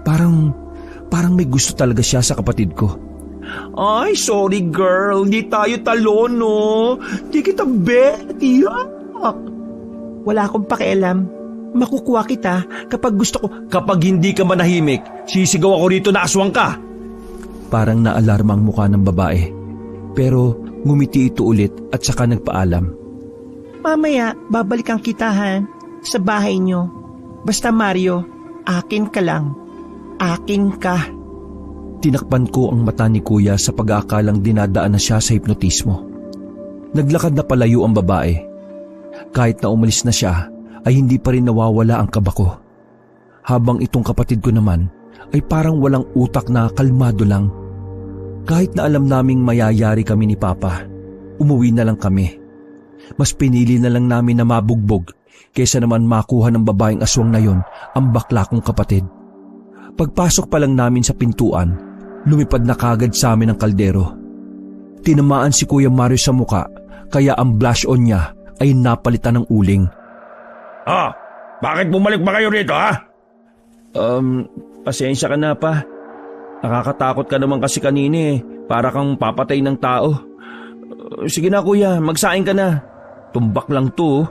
Parang may gusto talaga siya sa kapatid ko. Ay, sorry girl. Di tayo talon, no? Di kita bet. Iyak. Wala akong pakialam. Makukuha kita kapag gusto ko. Kapag hindi ka manahimik, sisigaw ako rito na aswang ka. Parang naalarma ang mukha ng babae. Pero ngumiti ito ulit at saka nagpaalam. Mamaya, babalikan kita ha, sa bahay nyo. Basta Mario, akin ka lang. Akin ka. Tinakpan ko ang mata ni Kuya sa pag-aakalang dinadaan na siya sa hipnotismo. Naglakad na palayo ang babae. Kahit na umalis na siya, ay hindi pa rin nawawala ang kaba ko. Habang itong kapatid ko naman ay parang walang utak na kalmado lang. Kahit na alam naming mayayari kami ni Papa, umuwi na lang kami. Mas pinili na lang namin na mabugbog kaysa naman makuha ng babaeng aswang na yon ang bakla kong kapatid. Pagpasok pa lang namin sa pintuan, lumipad na kagad sa amin ang kaldero. Tinamaan si Kuya Mario sa muka, kaya ang blush on niya ay napalitan ng uling. Bakit bumalik ba kayo rito, ha? Pasensya ka na pa. Nakakatakot ka naman kasi kanina eh. Para kang papatay ng tao. Sige na kuya, magsaing ka na. Tumbak lang to.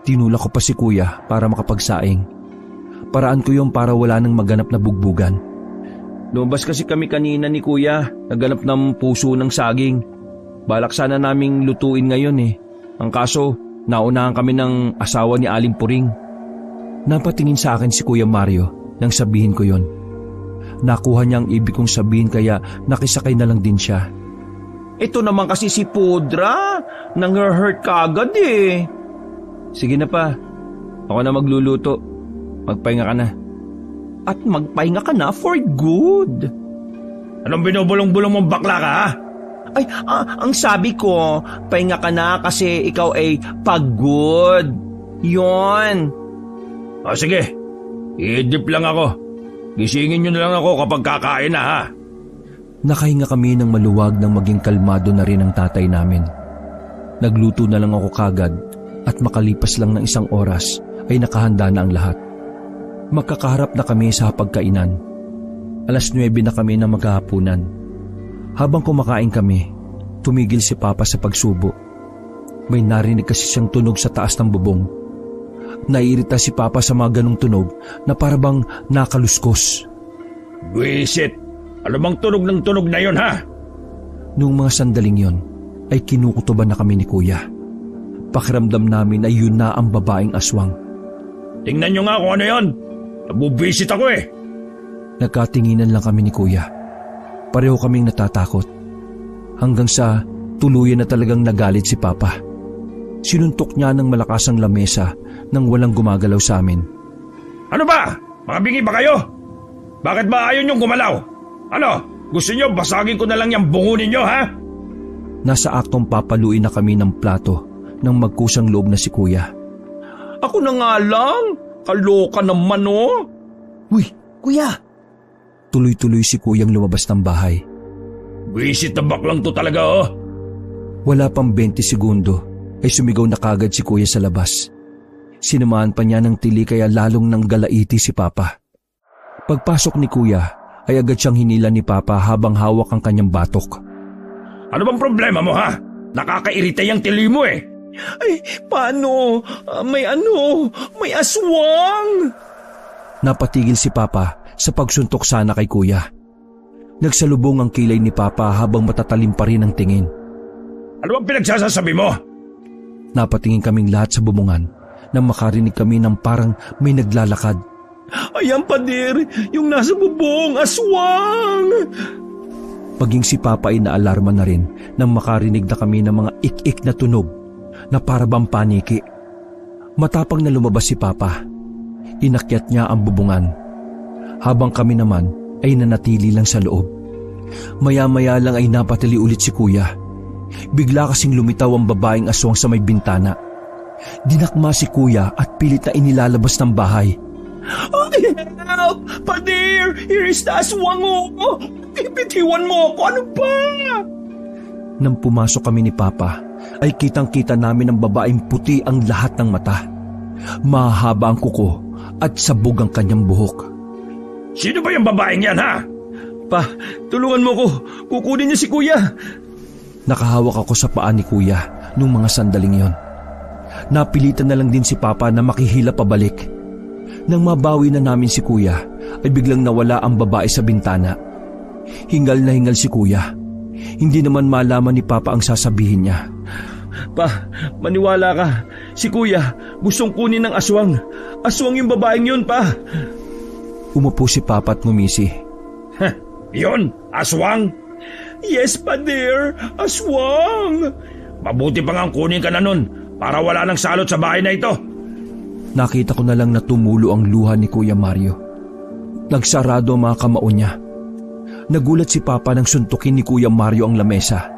Tinulak ko pa si Kuya para makapagsaing. Paraan ko yung para wala nang maganap na bugbugan. Lumabas kasi kami kanina ni Kuya. Naganap ng puso ng saging. Balak sana naming lutuin ngayon eh. Ang kaso, naunahan kami ng asawa ni Aling Puring. Napatingin sa akin si Kuya Mario nang sabihin ko yon. Nakuha niya ang ibig kong sabihin kaya nakisakay na lang din siya. Ito naman kasi si Pudra. Nang-hurt ka agad eh. Sige na pa. Ako na magluluto. Magpahinga ka na. At magpahinga ka na for good. Anong binubulong-bulong mong bakla ka, ha? Ay, ang sabi ko, pahinga ka na kasi ikaw ay pagod. Yon. Sige. Idip lang ako. Gisingin nyo na lang ako kapag kakain na, ha? Nakahinga kami ng maluwag nang maging kalmado na rin ang tatay namin. Nagluto na lang ako kagad at makalipas lang ng 1 oras ay nakahanda na ang lahat. Magkakaharap na kami sa pagkainan. 9:00 na kami na maghahapunan. Habang kumakain kami, tumigil si Papa sa pagsubo. May narinig kasi siyang tunog sa taas ng bubong. Naiirita si Papa sa mga ganong tunog na parabang nakaluskos. Buisit! Ano bang tunog na yon, ha? Noong mga sandaling yon, ay kinukutuban na kami ni Kuya. Pakiramdam namin ay yun na ang babaeng aswang. Tingnan nyo nga kung ano yon. Nabubisit ako eh. Nagkatinginan lang kami ni Kuya. Pareho kaming natatakot. Hanggang sa tuluyan na talagang nagalit si Papa. Sinuntok niya ng malakas ang lamesa nang walang gumagalaw sa amin. Ano ba? Mga bingi ba kayo? Bakit ba ayaw niyong gumalaw? Ano? Gusto niyo basagin ko na lang yung bungo ninyo, ha? Nasa aktong papaluin na kami ng plato nang magkusang loob na si Kuya. Ako na nga lang. Kaloka naman, oh. Uy, Kuya! Tuloy-tuloy si Kuyang lumabas ng bahay. Buisit na baklang to talaga, oh. Wala pang 20 segundo ay sumigaw na kagad si Kuya sa labas. Sinamahan pa niya ng tili kaya lalong nang galaiti si Papa. Pagpasok ni Kuya ay agad siyang hinila ni Papa habang hawak ang kanyang batok. Ano bang problema mo, ha? Nakakairita yung tili mo eh. Ay, paano? May aswang! Napatigil si Papa sa pagsuntok sana kay Kuya. Nagsalubong ang kilay ni Papa habang matatalim pa rin ang tingin. Ano bang pinagsasasabi mo? Napatingin kaming lahat sa bubungan nang makarinig kami ng parang may naglalakad. Ayan, Pader! Yung nasa bubong! Aswang! Maging si Papa ay naalarma na rin nang makarinig na kami ng mga ik-ik na tunog na parabang paniki. Matapang na lumabas si Papa. Inakyat niya ang bubungan. Habang kami naman ay nanatili lang sa loob. Maya-maya lang ay napatili ulit si Kuya. Bigla kasing lumitaw ang babaeng aswang sa may bintana. Dinakma si Kuya at pilit na inilalabas ng bahay. Ay, help! Pader! Here is the aswang, oh! Ipitiwan mo ako! Ano ba? Nang pumasok kami ni Papa, ay kitang-kita namin ang babaeng puti ang lahat ng mata. Mahaba ang kuko at sabog ang kanyang buhok. Sino ba yung babaeng yan, ha? Pa, tulungan mo ko. Kukunin niya si Kuya. Nakahawak ako sa paa ni Kuya nung mga sandaling yon. Napilitan na lang din si Papa na makihila pabalik. Nang mabawi na namin si Kuya, ay biglang nawala ang babae sa bintana. Hingal na hingal si Kuya. Hindi naman malaman ni Papa ang sasabihin niya. Pa, maniwala ka. Si Kuya, gustong kunin ng aswang. Aswang yung babaeng yun, pa. Umupo si Papa at ngumisi. Yun? Aswang? Yes, Pader. Aswang. Mabuti pa nga kunin ka na nun para wala nang salot sa bahay na ito. Nakita ko na lang na tumulo ang luha ni Kuya Mario. Nagsarado ang mga kamao niya. Nagulat si Papa nang suntukin ni Kuya Mario ang lamesa.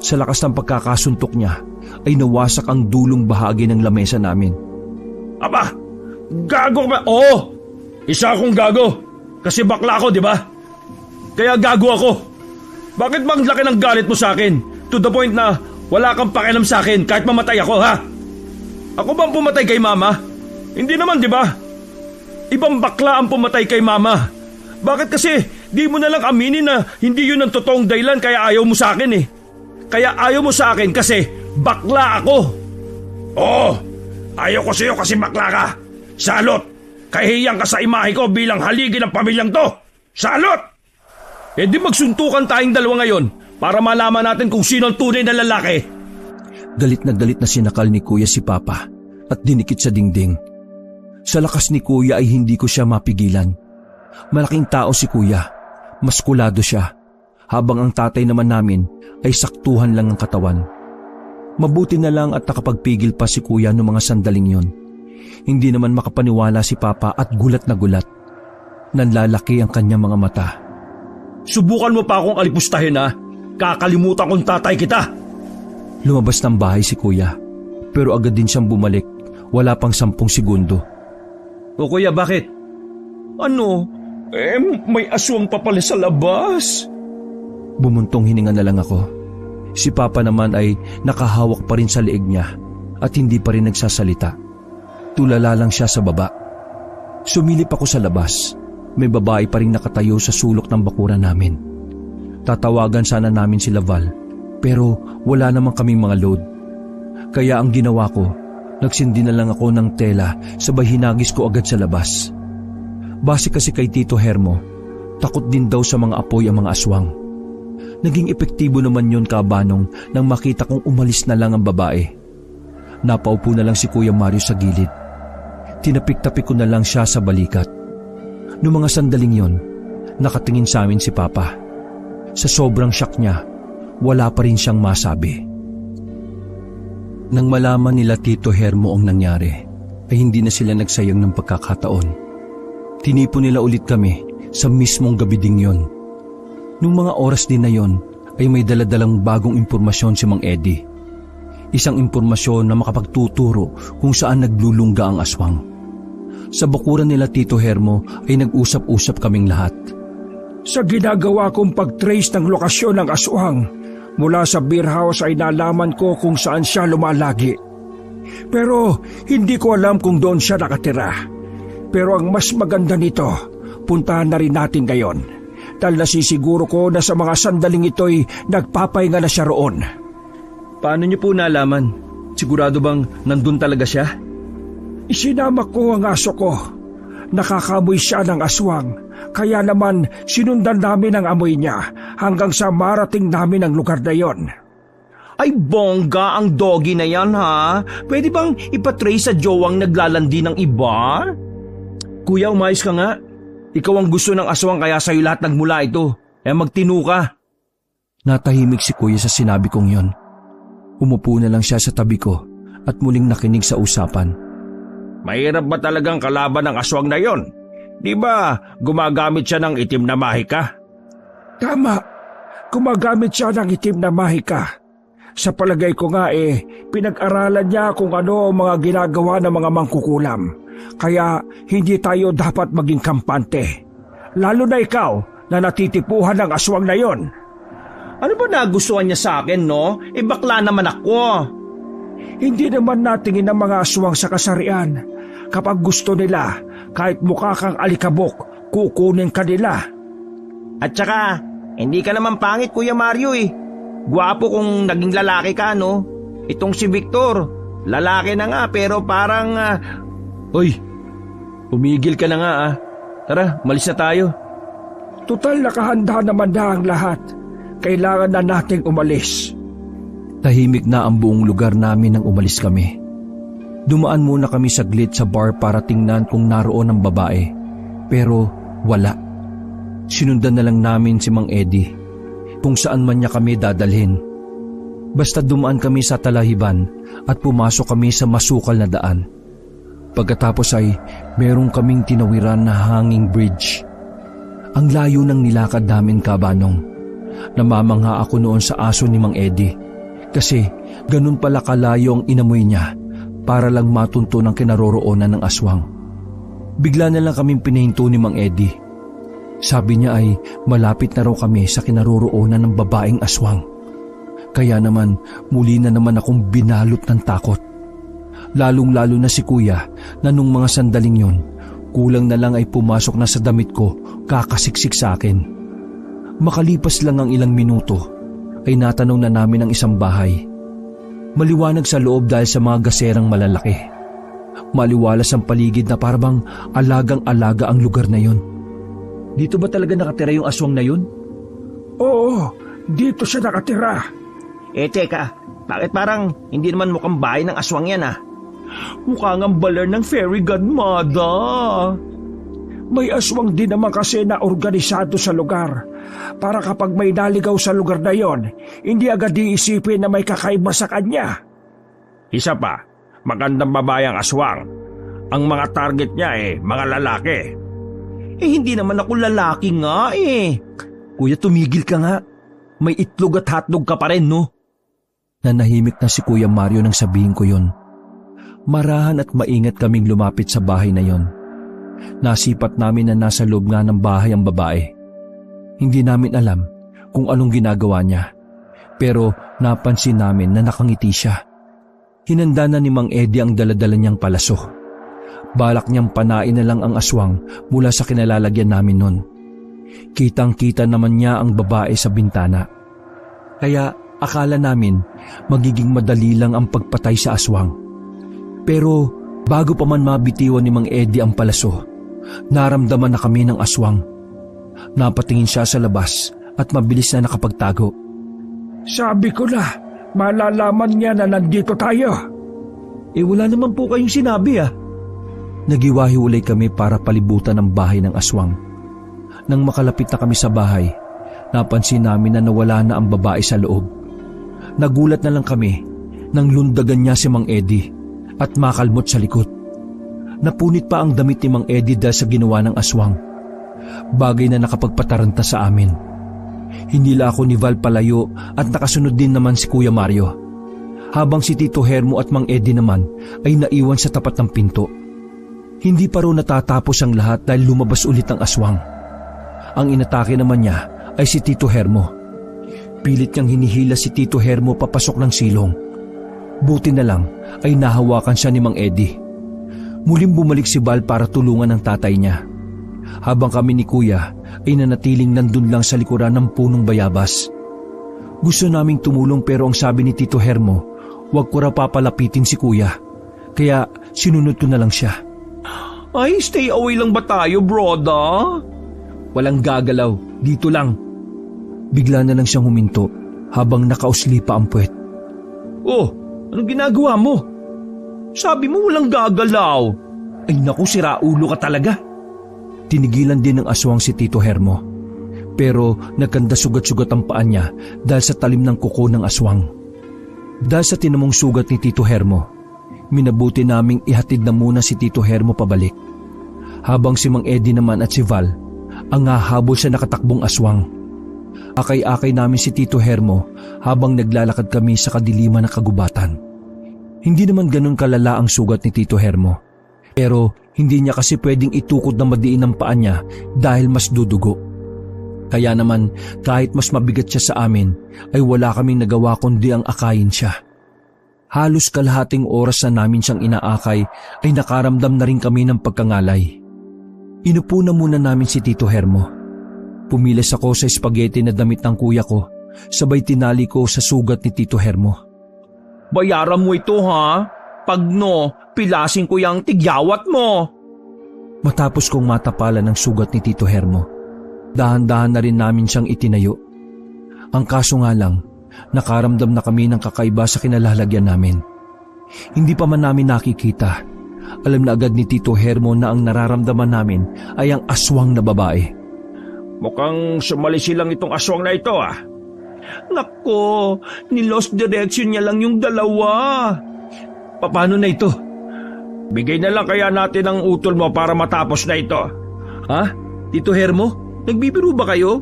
Sa lakas ng pagkakasuntok niya ay nawasak ang dulong bahagi ng lamesa namin. Aba, gago ba? Oo, isa akong gago. Kasi bakla ako, di ba? Kaya gago ako. Bakit bang laki ng galit mo sa akin? To the point na wala kang pakialam sa akin kahit mamatay ako, ha? Ako bang pumatay kay Mama? Hindi naman, di ba? Ibang bakla ang pumatay kay Mama. Bakit kasi di mo na lang aminin na hindi yun ang totoong dahilan kaya ayaw mo sa akin eh? Kaya ayaw mo sa akin kasi bakla ako. Oo, ayaw ko sa'yo kasi bakla ka. Salot! Kahiyang ka sa imahe ko bilang haligi ng pamilyang to. Salot! Eh di magsuntukan tayong dalawa ngayon para malaman natin kung sino ang tunay na lalaki. Galit na sinakal ni Kuya si Papa at dinikit sa dingding. Sa lakas ni Kuya ay hindi ko siya mapigilan. Malaking tao si Kuya, maskulado siya, habang ang tatay naman namin ay saktuhan lang ang katawan. Mabuti na lang at nakapagpigil pa si Kuya noong mga sandaling yon. Hindi naman makapaniwala si Papa at gulat na gulat. Nanlalaki ang kanyang mga mata. Subukan mo pa akong alipustahin, ha? Kakalimutan kong tatay kita. Lumabas ng bahay si Kuya, pero agad din siyang bumalik, wala pang 10 segundo. O Kuya, bakit? Ano? May aswang pa pala sa labas. Bumuntong hininga na lang ako. Si Papa naman ay nakahawak pa rin sa leeg niya at hindi pa rin nagsasalita. Tulala lang siya sa baba. Sumilip ako sa labas. May babae pa rin nakatayo sa sulok ng bakuran namin. Tatawagan sana namin si Val, pero wala namang kaming mga load. Kaya ang ginawa ko, nagsindi na lang ako ng tela sabay hinagis ko agad sa labas. Base kasi kay Tito Hermo, takot din daw sa mga apoy ang mga aswang. Naging epektibo naman yun, Kabanong, nang makita kong umalis na lang ang babae. Napaupo na lang si Kuya Mario sa gilid. Tinapik-tapik ko na lang siya sa balikat. Noong mga sandaling yon, nakatingin sa amin si Papa. Sa sobrang shock niya, wala pa rin siyang masabi. Nang malaman nila Tito Hermo ang nangyari, ay hindi na sila nagsayang ng pagkakataon. Tinipon nila ulit kami sa mismong gabi ding yon. Noong mga oras din na yon, ay may daladalang bagong impormasyon si Mang Eddie. Isang impormasyon na makapagtuturo kung saan naglulungga ang aswang. Sa bakuran nila Tito Hermo ay nag-usap-usap kaming lahat. Sa ginagawa kong pag-trace ng lokasyon ng aswang, mula sa beer house ay nalaman ko kung saan siya lumalagi. Pero hindi ko alam kung doon siya nakatira. Pero ang mas maganda nito, puntahan na rin natin ngayon. Dahil nasisiguro ko na sa mga sandaling ito'y nagpapahinga na siya roon. Paano niyo po nalaman? Sigurado bang nandun talaga siya? Isinama ko ang aso ko. Nakakamoy siya ng aswang. Kaya naman sinundan namin ang amoy niya hanggang sa marating namin ang lugar na yon. Ay bongga ang doggy na yan ha. Pwede bang ipatrace sa jowang naglalandi ng iba? Kuya, umayos ka nga. Ikaw ang gusto ng aswang kaya sa'yo lahat nagmula ito. Magtino ka. Natahimik si Kuya sa sinabi kong yon. Umupo na lang siya sa tabi ko at muling nakinig sa usapan. Mahirap ba talagang kalaban ng aswang na yon? Di ba gumagamit siya ng itim na mahika? Tama, gumagamit siya ng itim na mahika. Sa palagay ko nga pinag-aralan niya kung ano ang mga ginagawa ng mga mangkukulam. Kaya hindi tayo dapat maging kampante. Lalo na ikaw na natitipuhan ng aswang na yon. Ano ba nagustuhan niya sa akin, no? Bakla naman ako. Hindi naman natingin ang mga aswang sa kasarian. Kapag gusto nila, kahit mukha kang alikabok, kukunin ka nila. At saka, hindi ka naman pangit, Kuya Mario Gwapo kung naging lalaki ka, no? Itong si Victor, lalaki na nga pero parang... Uy, umigil ka na nga Tara, malis na tayo. Tutal nakahanda naman na ang lahat. Kailangan na nating umalis. Tahimik na ang buong lugar namin nang umalis kami. Dumaan muna kami saglit sa bar para tingnan kung naroon ang babae. Pero wala. Sinundan na lang namin si Mang Eddie kung saan man niya kami dadalhin. Basta dumaan kami sa talahiban at pumasok kami sa masukal na daan. Pagkatapos ay meron kaming tinawiran na hanging bridge. Ang layo ng nilakad namin, Kabanong. Namamangha ako noon sa aso ni Mang Eddie kasi ganun pala kalayo ang inamoy niya para lang matunto ng kinaroroonan ng aswang. Bigla na lang kaming pinahinto ni Mang Eddie. Sabi niya ay malapit na raw kami sa kinaroroonan ng babaeng aswang. Kaya naman muli na naman akong binalot ng takot. Lalong-lalo na si Kuya na nung mga sandaling yon, kulang na lang ay pumasok na sa damit ko kakasiksik sa akin. Makalipas lang ang ilang minuto ay natanong na namin ang isang bahay. Maliwanag sa loob dahil sa mga gaserang malalaki. Maliwalas ang paligid na parang alagang-alaga ang lugar na yon. Dito ba talaga nakatira yung aswang na yun? Oo, dito siya nakatira. Teka, bakit parang hindi naman mukhang bahay ng aswang yan Mukha ngang baler ng fairy godmother. May aswang din naman kasi na organisado sa lugar. Para kapag may naligaw sa lugar na yon, hindi agad iisipin na may kakaiba sa kanya. Isa pa, magandang babae ang aswang. Ang mga target niya mga lalaki. Hindi naman ako lalaki nga Kuya, tumigil ka nga. May itlog at hotdog ka pa rin, no? Nanahimik na si Kuya Mario nang sabihin ko yon. Marahan at maingat kaming lumapit sa bahay na yon. Nasipat namin na nasa loob nga ng bahay ang babae. Hindi namin alam kung anong ginagawa niya, pero napansin namin na nakangiti siya. Hinanda na ni Mang Eddie ang daladala niyang palaso. Balak niyang panain na lang ang aswang mula sa kinalalagyan namin nun. Kitang-kita naman niya ang babae sa bintana. Kaya akala namin magiging madali lang ang pagpatay sa aswang. Pero bago pa man mabitiwan ni Mang Eddie ang palaso, naramdaman na kami ng aswang. Napatingin siya sa labas at mabilis na nakapagtago. Sabi ko na, malalaman niya na nandito tayo. Wala naman po kayong sinabi Nagiwahiwalay kami para palibutan ang bahay ng aswang. Nang makalapit na kami sa bahay, napansin namin na nawala na ang babae sa loob. Nagulat na lang kami nang lundagan niya si Mang Eddie at makalmot sa likod. Napunit pa ang damit ni Mang Eddie dahil sa ginawa ng aswang. Bagay na nakapagpataranta sa amin. Hinila ako ni Val palayo at nakasunod din naman si Kuya Mario. Habang si Tito Hermo at Mang Eddie naman ay naiwan sa tapat ng pinto. Hindi pa raw natatapos ang lahat dahil lumabas ulit ang aswang. Ang inatake naman niya ay si Tito Hermo. Pilit niyang hinihila si Tito Hermo papasok ng silong. Buti na lang ay nahawakan siya ni Mang Eddie. Muling bumalik si Val para tulungan ang tatay niya. Habang kami ni Kuya ay nanatiling nandun lang sa likuran ng punong bayabas. Gusto naming tumulong pero ang sabi ni Tito Hermo, huwag ko raw papalapitin si Kuya. Kaya sinunod ko na lang siya. Ay, stay away lang ba tayo, broda? Walang gagalaw, dito lang. Bigla na lang siyang huminto habang nakausli pa ang puwet. Oh, anong ginagawa mo? Sabi mo walang gagalaw. Ay naku, siraulo ka talaga. Tinigilan din ng aswang si Tito Hermo. Pero nagkanda sugat-sugat ang paa niya dahil sa talim ng kuko ng aswang. Dahil sa tinamong sugat ni Tito Hermo, minabuti naming ihatid na muna si Tito Hermo pabalik. Habang si Mang Eddie naman at si Val ang hahabol sa nakatakbong aswang. Akay-akay namin si Tito Hermo habang naglalakad kami sa kadiliman ng kagubatan. Hindi naman ganun kalala ang sugat ni Tito Hermo. Pero hindi niya kasi pwedeng itukod na madiin ang paa niya dahil mas dudugo. Kaya naman kahit mas mabigat siya sa amin ay wala kaming nagawa kundi ang akayin siya. Halos kalahating oras na namin siyang inaakay ay nakaramdam na rin kami ng pagkangalay. Inupo na muna namin si Tito Hermo. Pumilas ako sa spaghetti na damit ng kuya ko, sabay tinali ko sa sugat ni Tito Hermo. Bayaran mo ito ha? Pag no, pilasin ko yung tigyawat mo. Matapos kong matapalan ng sugat ni Tito Hermo, dahan-dahan na rin namin siyang itinayo. Ang kaso nga lang, nakaramdam na kami ng kakaiba sa kinalalagyan namin. Hindi pa man namin nakikita. Alam na agad ni Tito Hermo na ang nararamdaman namin ay ang aswang na babae. Mukhang sumalisi lang itong aswang na ito Nako, ni-lost direction niya lang yung dalawa. Paano na ito? Bigay na lang kaya natin ang utol mo para matapos na ito. Ha? Tito Hermo, nagbibiro ba kayo?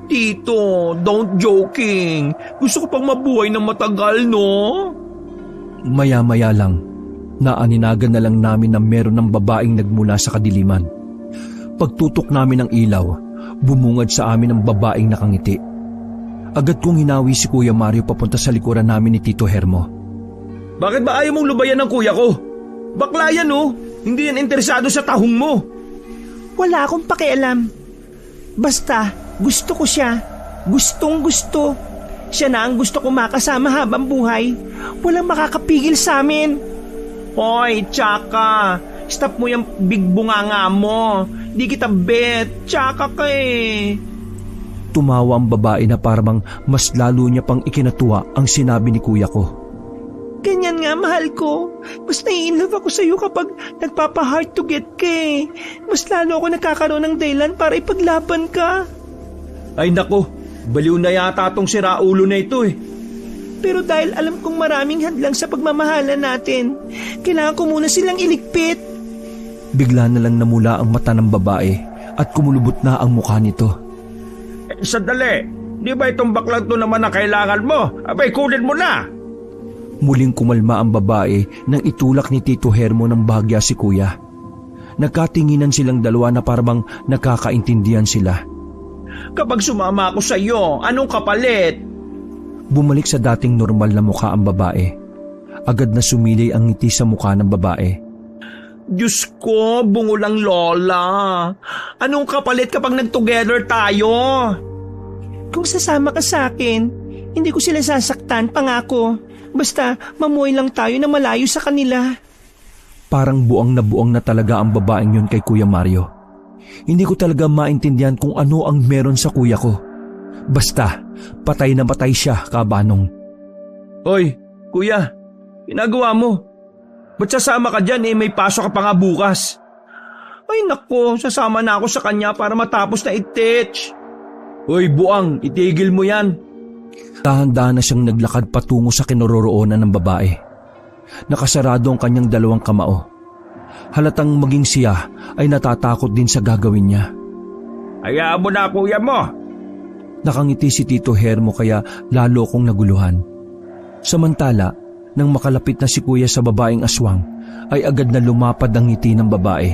Tito, don't joking. Gusto ko pang mabuhay ng matagal, no? Maya-maya lang, naaninagan na lang namin na meron ng babaeng nagmula sa kadiliman. Pagtutok namin ng ilaw, bumungad sa amin ang babaeng nakangiti. Agad kong hinawi si Kuya Mario papunta sa likuran namin ni Tito Hermo. Bakit ba ayaw mong lubayan ng kuya ko? Bakla yan, oh. Hindi yan interesado sa tahong mo. Wala akong pakialam. Basta, gusto ko siya. Gustong gusto. Siya na ang gusto kong makasama habang buhay. Walang makakapigil sa amin. Hoy, tsaka. Stop mo yung big bunganga mo. Di kita bet. Tsaka ka eh. Tumawa ang babae na parang mas lalo niya pang ikinatuwa ang sinabi ni kuya ko. Ganyan nga, mahal ko. Mas nai-inlove ako sa'yo kapag nagpapa-hard to get ka eh. Mas lalo ako nagkakaroon ng dahilan para ipaglaban ka. Ay nako, baliw na yata tong siraulo na ito eh. Pero dahil alam kong maraming hadlang sa pagmamahalan natin, kailangan ko muna silang iligpit. Bigla na lang namula ang mata ng babae at kumulubot na ang mukha nito. Sandali, di ba itong baklang to naman na kailangan mo? Abay, kunin mo na! Muling kumalma ang babae nang itulak ni Tito Hermo ng bahagya si kuya. Nagkatinginan silang dalawa na parang nakakaintindihan sila. Kapag sumama ako sa iyo, anong kapalit? Bumalik sa dating normal na mukha ang babae. Agad na sumilay ang ngiti sa mukha ng babae. Diyos ko, bungulang lola. Anong kapalit kapag nag-together tayo? Kung sasama ka sa akin, hindi ko sila sasaktan, pangako. Basta mamuhay lang tayo na malayo sa kanila. Parang buang na talaga ang babaeng yun kay Kuya Mario. Hindi ko talaga maintindihan kung ano ang meron sa kuya ko. Basta, patay na patay siya, Kabanong. Hoy, kuya, ginagawa mo? Ba't sasama ka dyan may pasok ka pa nga bukas? Ay nako, sasama na ako sa kanya para matapos na i-teach. Hoy buang, itigil mo yan. Dahan-dahan na siyang naglakad patungo sa kinaroroonan ng babae. Nakasarado ang kanyang dalawang kamao. Halatang maging siya ay natatakot din sa gagawin niya. Hayaan mo na kuya mo. Nakangiti si Tito Hermo kaya lalo kong naguluhan. Samantala, nang makalapit na si kuya sa babaeng aswang, ay agad na lumapad ang ngiti ng babae.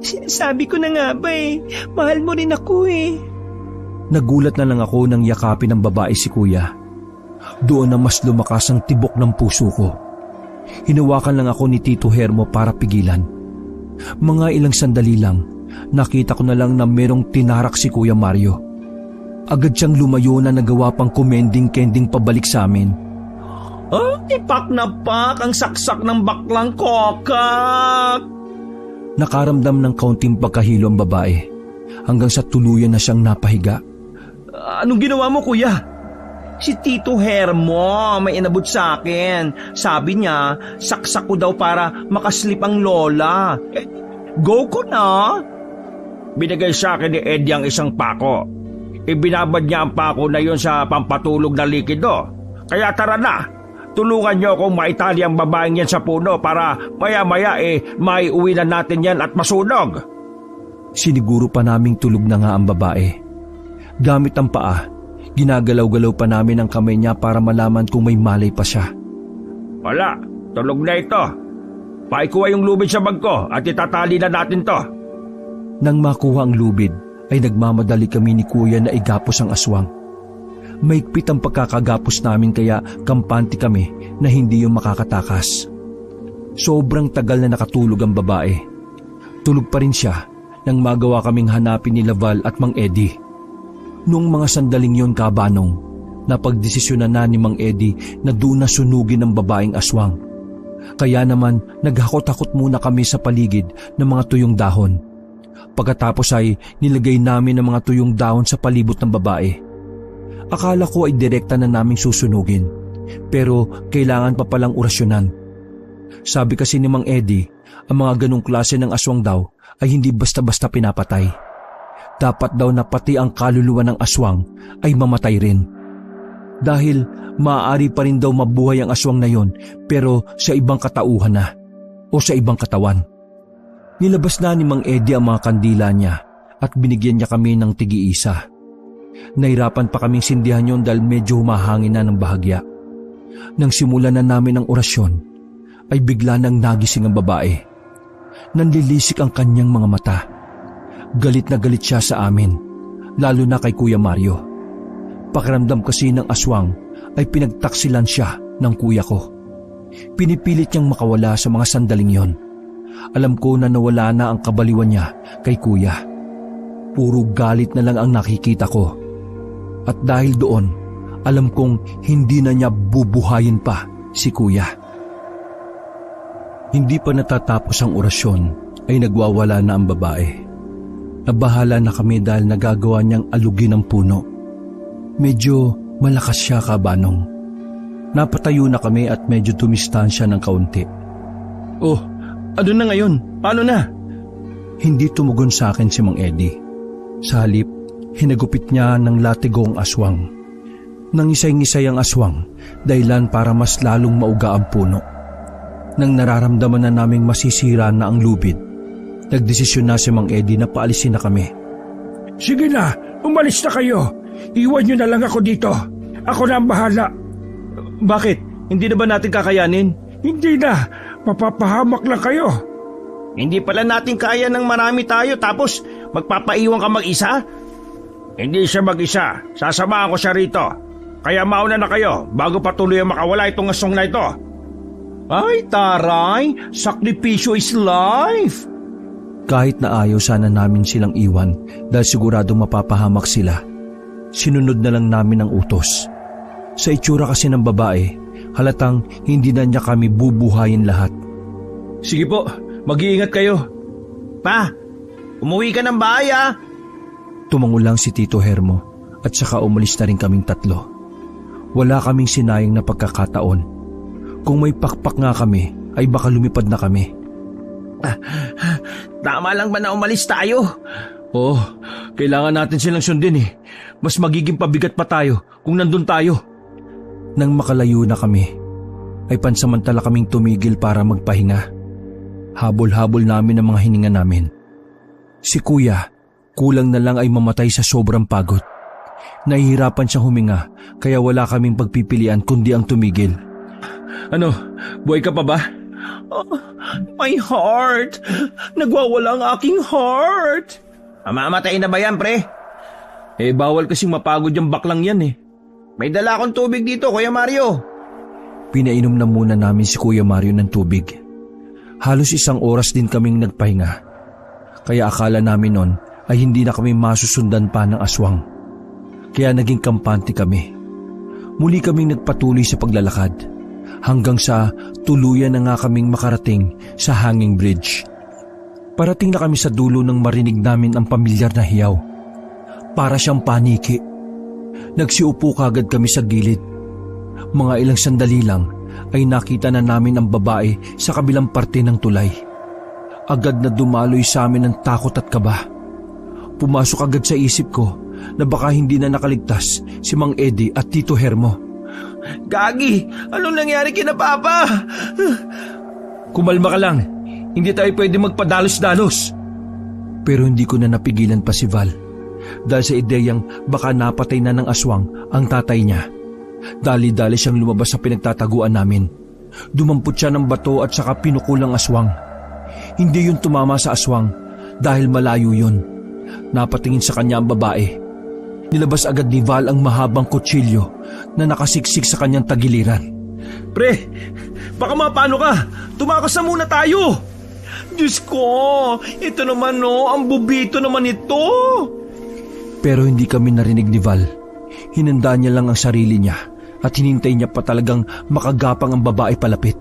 Sinasabi ko na nga ba mahal mo rin ako Nagulat na lang ako nang yakapin ng babae si kuya. Doon na mas lumakas ang tibok ng puso ko. Hinawakan lang ako ni Tito Hermo para pigilan. Mga ilang sandali lang, nakita ko na lang na merong tinarak si Kuya Mario. Agad siyang lumayo na nagawa pang kumending-kending pabalik sa amin. Ipak na pak ang saksak ng baklang kokak. Nakaramdam ng kaunting pagkahilo ang babae hanggang sa tuluyan na siyang napahiga. Anong ginawa mo kuya? Si Tito Hermo may inabot sa akin. Sabi niya, saksak ko daw para makaslip ang lola. Go ko na. Binigay sa akin ni Eddie ang isang pako. Ibinabad niya ang pako na yon sa pampatulog na likido. Kaya tara na, tulungan niyo akong maitali ang babaeng yan sa puno para maya-maya maiuwi na natin yan at masunog. Siniguro pa naming tulog na nga ang babae. Gamit ang paa, ginagalaw-galaw pa namin ang kamay niya para malaman kung may malay pa siya. Wala, tulog na ito. Paikuha yung lubid sa bag ko at itatali na natin to. Nang makuha ang lubid, ay nagmamadali kami ni kuya na igapos ang aswang. Maigpit ang pagkakagapos namin kaya kampante kami na hindi yung makakatakas. Sobrang tagal na nakatulog ang babae. Tulog pa rin siya nang magawa kaming hanapin ni Laval at Mang Eddie. Noong mga sandaling yon, Kabanong, napagdesisyonan na ni Mang Eddie na doon na sunugin ang babaeng aswang. Kaya naman naghakot-hakot muna kami sa paligid ng mga tuyong dahon. Pagkatapos ay nilagay namin ang mga tuyong dahon sa palibot ng babae. Akala ko ay direkta na naming susunugin, pero kailangan pa palang orasyonan. Sabi kasi ni Mang Eddie, ang mga ganong klase ng aswang daw ay hindi basta-basta pinapatay. Dapat daw na pati ang kaluluwa ng aswang ay mamatay rin. Dahil maaari pa rin daw mabuhay ang aswang na yon pero sa ibang katauhan na o sa ibang katawan. Nilabas na ni Mang Eddie ang mga kandila niya at binigyan niya kami ng tig-iisa. Nahirapan pa kaming sindihan yon dahil medyo humahangin na ng bahagya. Nang simulan na namin ang orasyon, ay bigla nang nagising ang babae. Nanlilisik ang kanyang mga mata. Galit na galit siya sa amin, lalo na kay Kuya Mario. Pakiramdam kasi ng aswang ay pinagtaksilan siya ng kuya ko. Pinipilit niyang makawala sa mga sandaling yon. Alam ko na nawala na ang kabaliwan niya kay kuya. Puro galit na lang ang nakikita ko. At dahil doon, alam kong hindi na niya bubuhayin pa si kuya. Hindi pa natatapos ang orasyon ay nagwawala na ang babae. Nabahala na kami dahil nagagawa niyang alugin ang puno. Medyo malakas siya, Kabanong. Napatayo na kami at medyo tumistansya ng kaunti. Oh, ano na ngayon? Paano na? Hindi tumugon sa akin si Mang Eddie. Sa halip, hinagupit niya ng latigo ang aswang. Nangisay-ngisay ang aswang, dahilan para mas lalong mauga ang puno. Nang nararamdaman na naming masisira na ang lubid, nagdesisyon na si Mang Eddie na paalisin na kami. Sige na, umalis na kayo. Iwan niyo na lang ako dito. Ako na ang bahala. Bakit? Hindi na ba natin kakayanin? Hindi na, mapapahamak lang kayo. Hindi pala natin kaya ng marami tayo tapos magpapaiwan ka mag-isa? Hindi siya mag-isa, sasamahan ko siya rito. Kaya mauna na kayo bago patuloy ang makawala itong aswang na ito. Ay, taray! Sakripisyo is life! Kahit na ayaw sana namin silang iwan dahil siguradong mapapahamak sila, sinunod na lang namin ang utos. Sa itsura kasi ng babae, halatang hindi na niya kami bubuhayin lahat. Sige po, mag-iingat kayo. Pa, umuwi ka ng bahay ah. Tumango lang si Tito Hermo at saka umalis na rin kaming tatlo. Wala kaming sinayang na pagkakataon. Kung may pakpak nga kami, ay baka lumipad na kami. Tama lang ba na umalis tayo? Oo, kailangan natin silang sundin eh. Mas magiging pabigat pa tayo kung nandun tayo. Nang makalayo na kami, ay pansamantala kaming tumigil para magpahinga. Habol-habol namin ang mga hininga namin. Si Kuya, kulang na lang ay mamatay sa sobrang pagod. Nahihirapan siyang huminga, kaya wala kaming pagpipilian kundi ang tumigil. Ano, buhay ka pa ba? Oh, my heart! Nagwawala ang aking heart! Mamamatay na ba yan, pre? Eh, bawal kasing mapagod yung baklang yan eh. May dala akong tubig dito, Kuya Mario. Pinainom na muna namin si Kuya Mario ng tubig. Halos 1 oras din kaming nagpahinga. Kaya akala namin nun ay hindi na kami masusundan pa ng aswang. Kaya naging kampante kami. Muli kaming nagpatuloy sa paglalakad. Hanggang sa tuluyan na nga kaming makarating sa hanging bridge. Parating na kami sa dulo nang marinig namin ang pamilyar na hiyaw. Para siyang paniki. Nagsiupo kagad kami sa gilid. Mga ilang sandali lang ay nakita na namin ang babae sa kabilang parte ng tulay. Agad na dumaloy sa amin ng takot at kaba. Pumasok agad sa isip ko na baka hindi na nakaligtas si Mang Eddie at Tito Hermo. Gagi! Anong nangyari kina Papa? Kumalma ka lang. Hindi tayo pwede magpadalos-dalos. Pero hindi ko na napigilan pa si Val. Dahil sa ideyang baka napatay na ng aswang ang tatay niya. Dali-dali siyang lumabas sa pinagtataguan namin. Dumampot siya ng bato at saka pinukulang aswang. Hindi yun tumama sa aswang dahil malayo yun. Napatingin sa kanya ang babae. Nilabas agad ni Val ang mahabang kutsilyo na nakasiksik sa kanyang tagiliran. Pre, baka mapano ka? Tumakas na muna tayo! Diyos ko, ito naman ang bubito naman ito! Pero hindi kami narinig ni Val. Hinanda niya lang ang sarili niya at hinintay niya pa talagang makagapang ang babae palapit.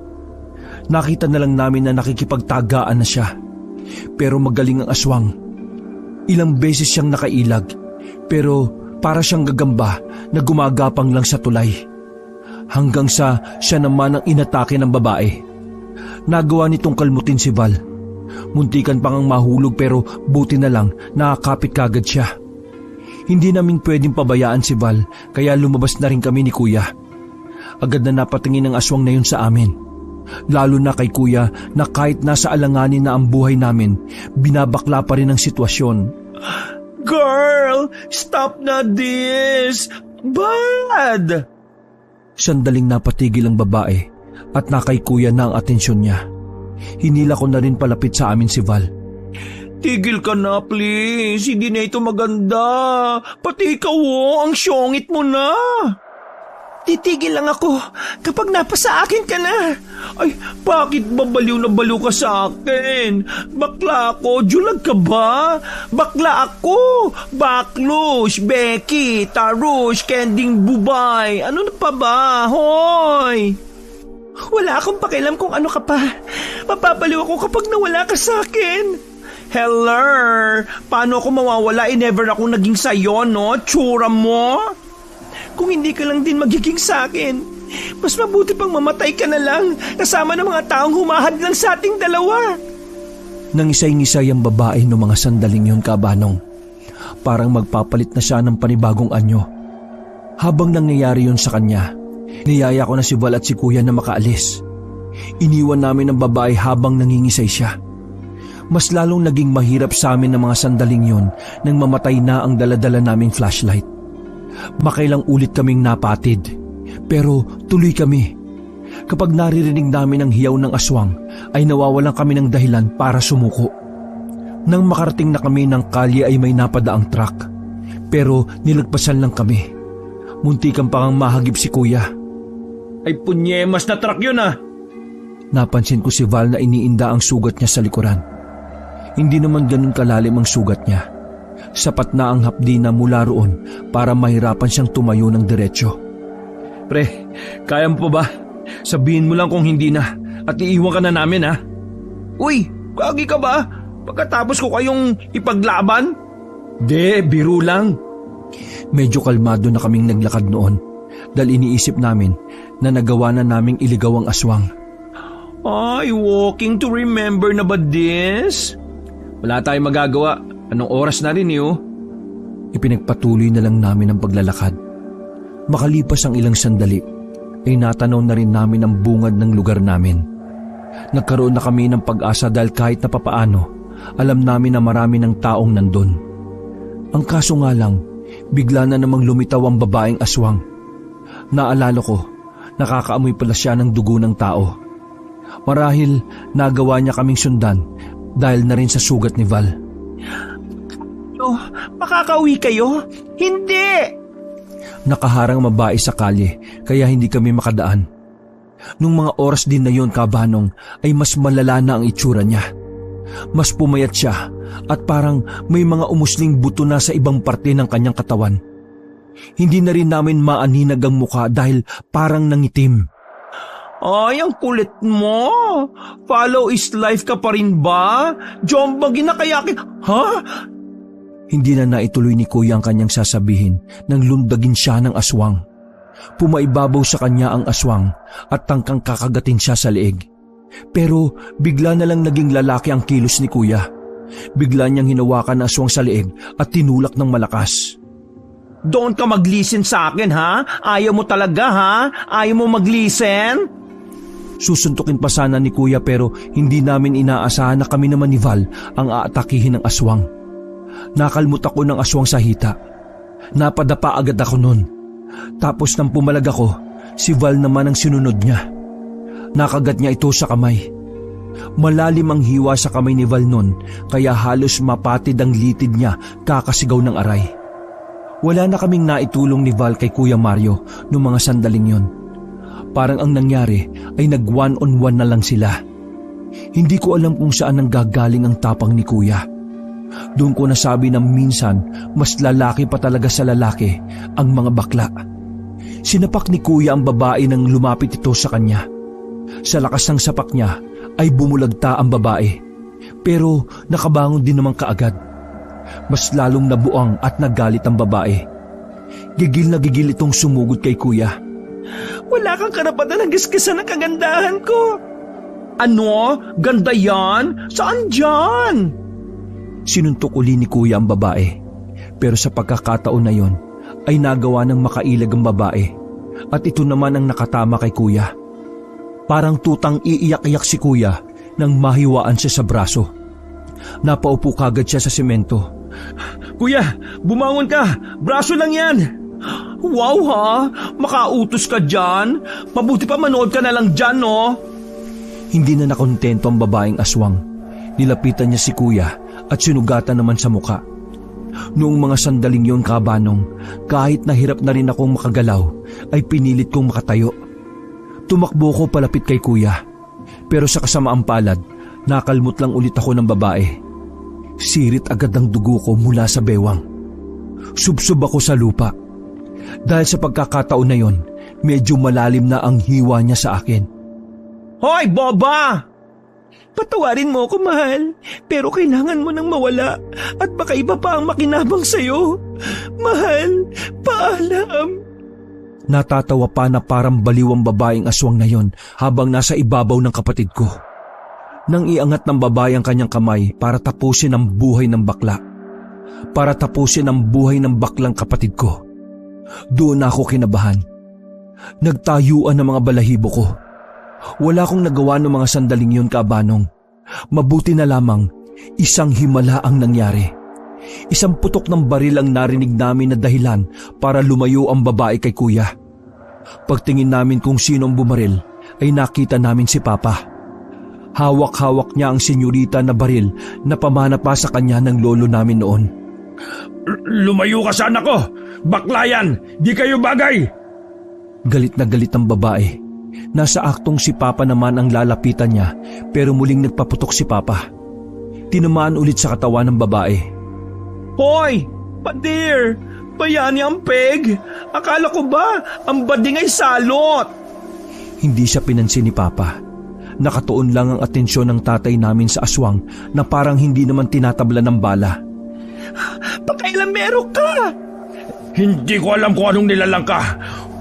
Nakita na lang namin na nakikipagtagaan na siya. Pero magaling ang aswang. Ilang beses siyang nakailag, pero para siyang gagamba na gumagapang lang sa tulay. Hanggang sa siya naman ang inatake ng babae. Nagawa nitong kalmutin si Val. Muntikan pang ang mahulog pero buti na lang nakakapit kagad siya. Hindi namin pwedeng pabayaan si Val kaya lumabas na rin kami ni Kuya. Agad na napatingin ang aswang na yun sa amin. Lalo na kay Kuya na kahit nasa alanganin na ang buhay namin, binabakla pa rin ang sitwasyon. Girl, stop na this! Bad! Sandaling napatigil ang babae at nakay Kuya na ang atensyon niya. Hinila ko na rin palapit sa amin si Val. Tigil ka na please, hindi na ito maganda. Pati ikaw ang syongit mo na. Titigil lang ako kapag napasa akin ka na. Ay, bakit ba baliw na baliw ka sa akin? Bakla ako, julag ka ba? Bakla ako, Baklush, Becky, Tarush, Kending Bubay. Ano na pa ba, hoy? Wala akong pakialam kung ano ka pa. Mapapaliw ako kapag nawala ka sa akin. Hello, paano ako mawawala? Never akong naging sayo, no? Tsura mo? Kung hindi ka lang din magiging sa akin, mas mabuti pang mamatay ka na lang kasama ng mga taong humahadlang sa ating dalawa. Nang isay-ngisay ang babae no mga sandaling yun, Kabanong. Parang magpapalit na siya ng panibagong anyo. Habang nangyayari yun sa kanya, niyaya ko na si Val at si Kuya na makaalis. Iniwan namin ang babae habang nangingisay siya. Mas lalong naging mahirap sa amin ang mga sandaling yun nang mamatay na ang daladala naming flashlight. Makailang ulit kaming napatid, pero tuloy kami. Kapag naririnig namin ang hiyaw ng aswang, ay nawawalan kami ng dahilan para sumuko. Nang makarating na kami ng kalye ay may napadaang truck, pero nilagpasan lang kami. Muntikan pang mahagip si Kuya. Ay punyemas na truck yun ah! Napansin ko si Val na iniinda ang sugat niya sa likuran. Hindi naman ganun kalalim ang sugat niya. Sapat na ang hapdi na mula roon para mahirapan siyang tumayo ng diretsyo. Pre, kaya mo pa ba? Sabihin mo lang kung hindi na at iiwan ka na namin ha. Uy, kagi ka ba? Pagkatapos ko kayong ipaglaban? De, biro lang. Medyo kalmado na kaming naglakad noon dahil iniisip namin na nagawa na naming iligaw ang aswang. Ay, walking to remember na ba this? Wala tayong magagawa. Anong oras na rin eh. Ipinagpatuloy na lang namin ang paglalakad. Makalipas ang ilang sandali, ay natanaw na rin namin ang bungad ng lugar namin. Nagkaroon na kami ng pag-asa dahil kahit na papaano, alam namin na marami ng taong nandun. Ang kaso nga lang, bigla na namang lumitaw ang babaeng aswang. Naalala ko, nakakaamoy pala siya ng dugo ng tao. Marahil nagawa niya kaming sundan dahil na rin sa sugat ni Val. Oh, makakauwi kayo? Hindi! Nakaharang mabae sa kalye kaya hindi kami makadaan. Nung mga oras din na yon, Kabanong, ay mas malala na ang itsura niya. Mas pumayat siya at parang may mga umusling buto na sa ibang parte ng kanyang katawan. Hindi na rin namin maaninag ang mukha dahil parang nangitim. Ay, ang kulit mo. Follow is life ka pa rin ba? Jomba ginakayakin. Ha? Hindi na naituloy ni Kuya ang kanyang sasabihin nang lundagin siya ng aswang. Pumaibabaw sa kanya ang aswang at tangkang kakagatin siya sa leeg. Pero bigla na lang naging lalaki ang kilos ni Kuya. Bigla niyang hinawakan ang aswang sa leeg at tinulak ng malakas. Don't ka mag-listen sa akin ha? Ayaw mo talaga ha? Ayaw mo mag-listen? Susuntukin pa sana ni Kuya pero hindi namin inaasahan na kami naman ni Val ang aatakihin ng aswang. Nakalmut ako ng aswang sa hita. Napadapa agad ako nun. Tapos nang pumalag ako, si Val naman ang sinunod niya. Nakagat niya ito sa kamay. Malalim ang hiwa sa kamay ni Val nun kaya halos mapatid ang litid niya kakasigaw ng aray. Wala na kaming naitulong ni Val kay Kuya Mario noong mga sandaling yon. Parang ang nangyari ay nag-one-on-one na lang sila. Hindi ko alam kung saan nanggagaling ang tapang ni Kuya. Doon ko nasabi na minsan mas lalaki pa talaga sa lalaki ang mga bakla. Sinapak ni Kuya ang babae nang lumapit ito sa kanya. Sa lakas ng sapak niya ay bumulagta ang babae. Pero nakabangon din naman kaagad. Mas lalong nabuang at nagalit ang babae. Gigil na gigil itong sumugod kay Kuya. Wala kang karapatan na gaskasan ang kagandahan ko. Ano? Ganda yan? Saan dyan? Sinuntok uli ni Kuya ang babae. Pero sa pagkakataon na yon ay nagawa ng makailag ang babae. At ito naman ang nakatama kay Kuya. Parang tutang iiyak-iyak si Kuya nang mahiwaan siya sa braso. Napaupo kagad siya sa semento. Kuya, bumangon ka. Braso lang yan. Wow ha, makautos ka dyan. Mabuti pa manood ka na lang dyan no. Hindi na nakontento ang babaeng aswang. Nilapitan niya si Kuya at sinugatan naman sa muka. Noong mga sandaling yon, Kabanong, kahit nahirap na rin akong makagalaw, ay pinilit kong makatayo. Tumakbo ko palapit kay Kuya. Pero sa kasamaang palad, nakalmot lang ulit ako ng babae. Sirit agad ang dugo ko mula sa bewang. Subsob ako sa lupa. Dahil sa pagkakataon na yon, medyo malalim na ang hiwa niya sa akin. Hoy, boba! Patawarin mo ako, mahal. Pero kailangan mo nang mawala at baka iba pa ang makinabang sa'yo. Mahal, paalam. Natatawa pa na parang baliw ang babaeng aswang na yon habang nasa ibabaw ng kapatid ko. Nang iangat ng babae ang kanyang kamay para tapusin ang buhay ng bakla. Para tapusin ang buhay ng baklang kapatid ko. Doon ako kinabahan. Nagtayuan ang mga balahibo ko. Wala akong nagawa ng mga sandaling yun, Kabanong. Mabuti na lamang, isang himala ang nangyari. Isang putok ng baril ang narinig namin na dahilan para lumayo ang babae kay Kuya. Pagtingin namin kung sino ang bumaril, ay nakita namin si Papa. Hawak-hawak niya ang senyorita na baril na pamana pa sa kanya ng lolo namin noon. Lumayo ka sa anak ko! Bakla yan! Di kayo bagay! Galit na galit ang babae. Nasa aktong si Papa naman ang lalapitan niya pero muling nagpaputok si Papa. Tinamaan ulit sa katawan ng babae. Hoy! Pader! Bayani ang peg! Akala ko ba ang bading ay salot? Hindi siya pinansin ni Papa. Nakatuon lang ang atensyon ng tatay namin sa aswang na parang hindi naman tinatabla ng bala. Pakailamero ka! Hindi ko alam kung anong nilalang ka.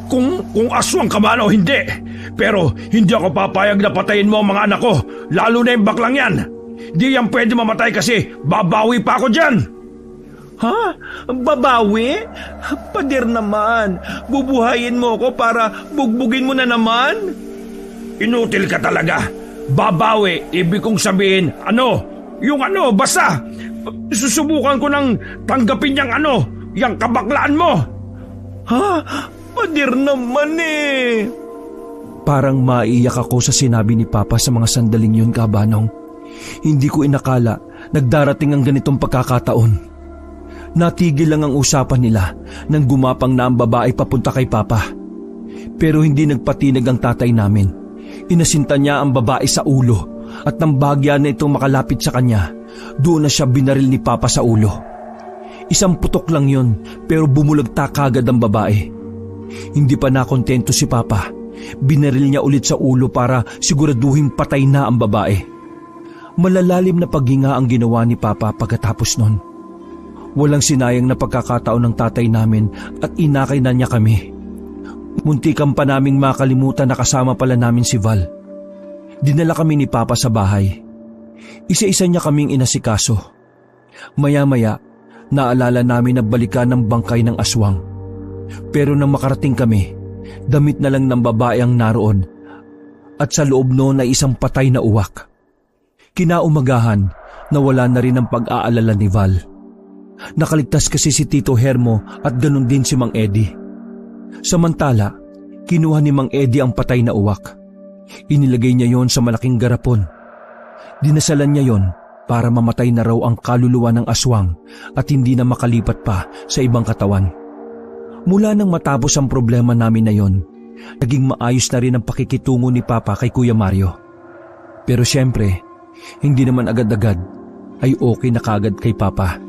Kung aswang ka man o hindi. Pero hindi ako papayag na patayin mo ang mga anak ko. Lalo na yung baklang yan. Di yan pwede mamatay kasi babawi pa ako dyan. Ha? Babawi? Pader naman. Bubuhayin mo ko para bugbugin mo na naman? Inutil ka talaga. Babawi, ibig kong sabihin, basta. Susubukan ko nang tanggapin yang kabaklaan mo. Ha? Pader naman eh. Parang maiyak ako sa sinabi ni Papa sa mga sandaling yun, Kabanong. Hindi ko inakala nagdarating ang ganitong pagkakataon. Natigil lang ang usapan nila nang gumapang na ang babae papunta kay Papa. Pero hindi nagpatinag ang tatay namin. Inasinta niya ang babae sa ulo at nang bahagya na itong makalapit sa kanya, doon na siya binaril ni Papa sa ulo. Isang putok lang yun pero bumulagta kagad ang babae. Hindi pa nakontento si Papa. Binaril niya ulit sa ulo para siguraduhin patay na ang babae. Malalalim na paghinga ang ginawa ni Papa pagkatapos nun. Walang sinayang na pagkakataon ng tatay namin at inakay na niya kami. Muntikan pa naming makalimutan na kasama pala namin si Val. Dinala kami ni Papa sa bahay. Isa-isa niya kaming inasikaso. Maya-maya, naalala namin na balikan ng bangkay ng aswang. Pero nang makarating kami, damit na lang ng babae ang naroon at sa loob noon ay isang patay na uwak. Kinaumagahan, nawala na rin ang pag-aalala ni Val. Nakaligtas kasi si Tito Hermo at ganun din si Mang Eddie. Samantala, kinuha ni Mang Eddie ang patay na uwak. Inilagay niya yon sa malaking garapon. Dinasalan niya yon para mamatay na raw ang kaluluwa ng aswang at hindi na makalipat pa sa ibang katawan. Mula nang matapos ang problema namin na yon, naging maayos na rin ang pakikitungo ni Papa kay Kuya Mario. Pero siyempre, hindi naman agad-agad ay okay na kagad kay Papa.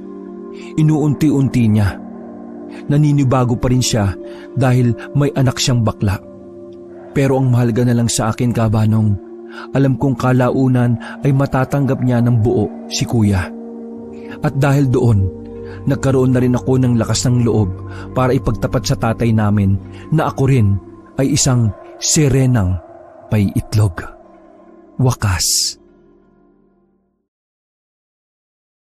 Inuunti-unti niya. Naninibago pa rin siya dahil may anak siyang bakla. Pero ang mahalaga na lang sa akin, Kabanong, alam kong kalaunan ay matatanggap niya ng buo si Kuya. At dahil doon, nagkaroon na rin ako ng lakas ng loob para ipagtapat sa tatay namin na ako rin ay isang sirenang may itlog. Wakas.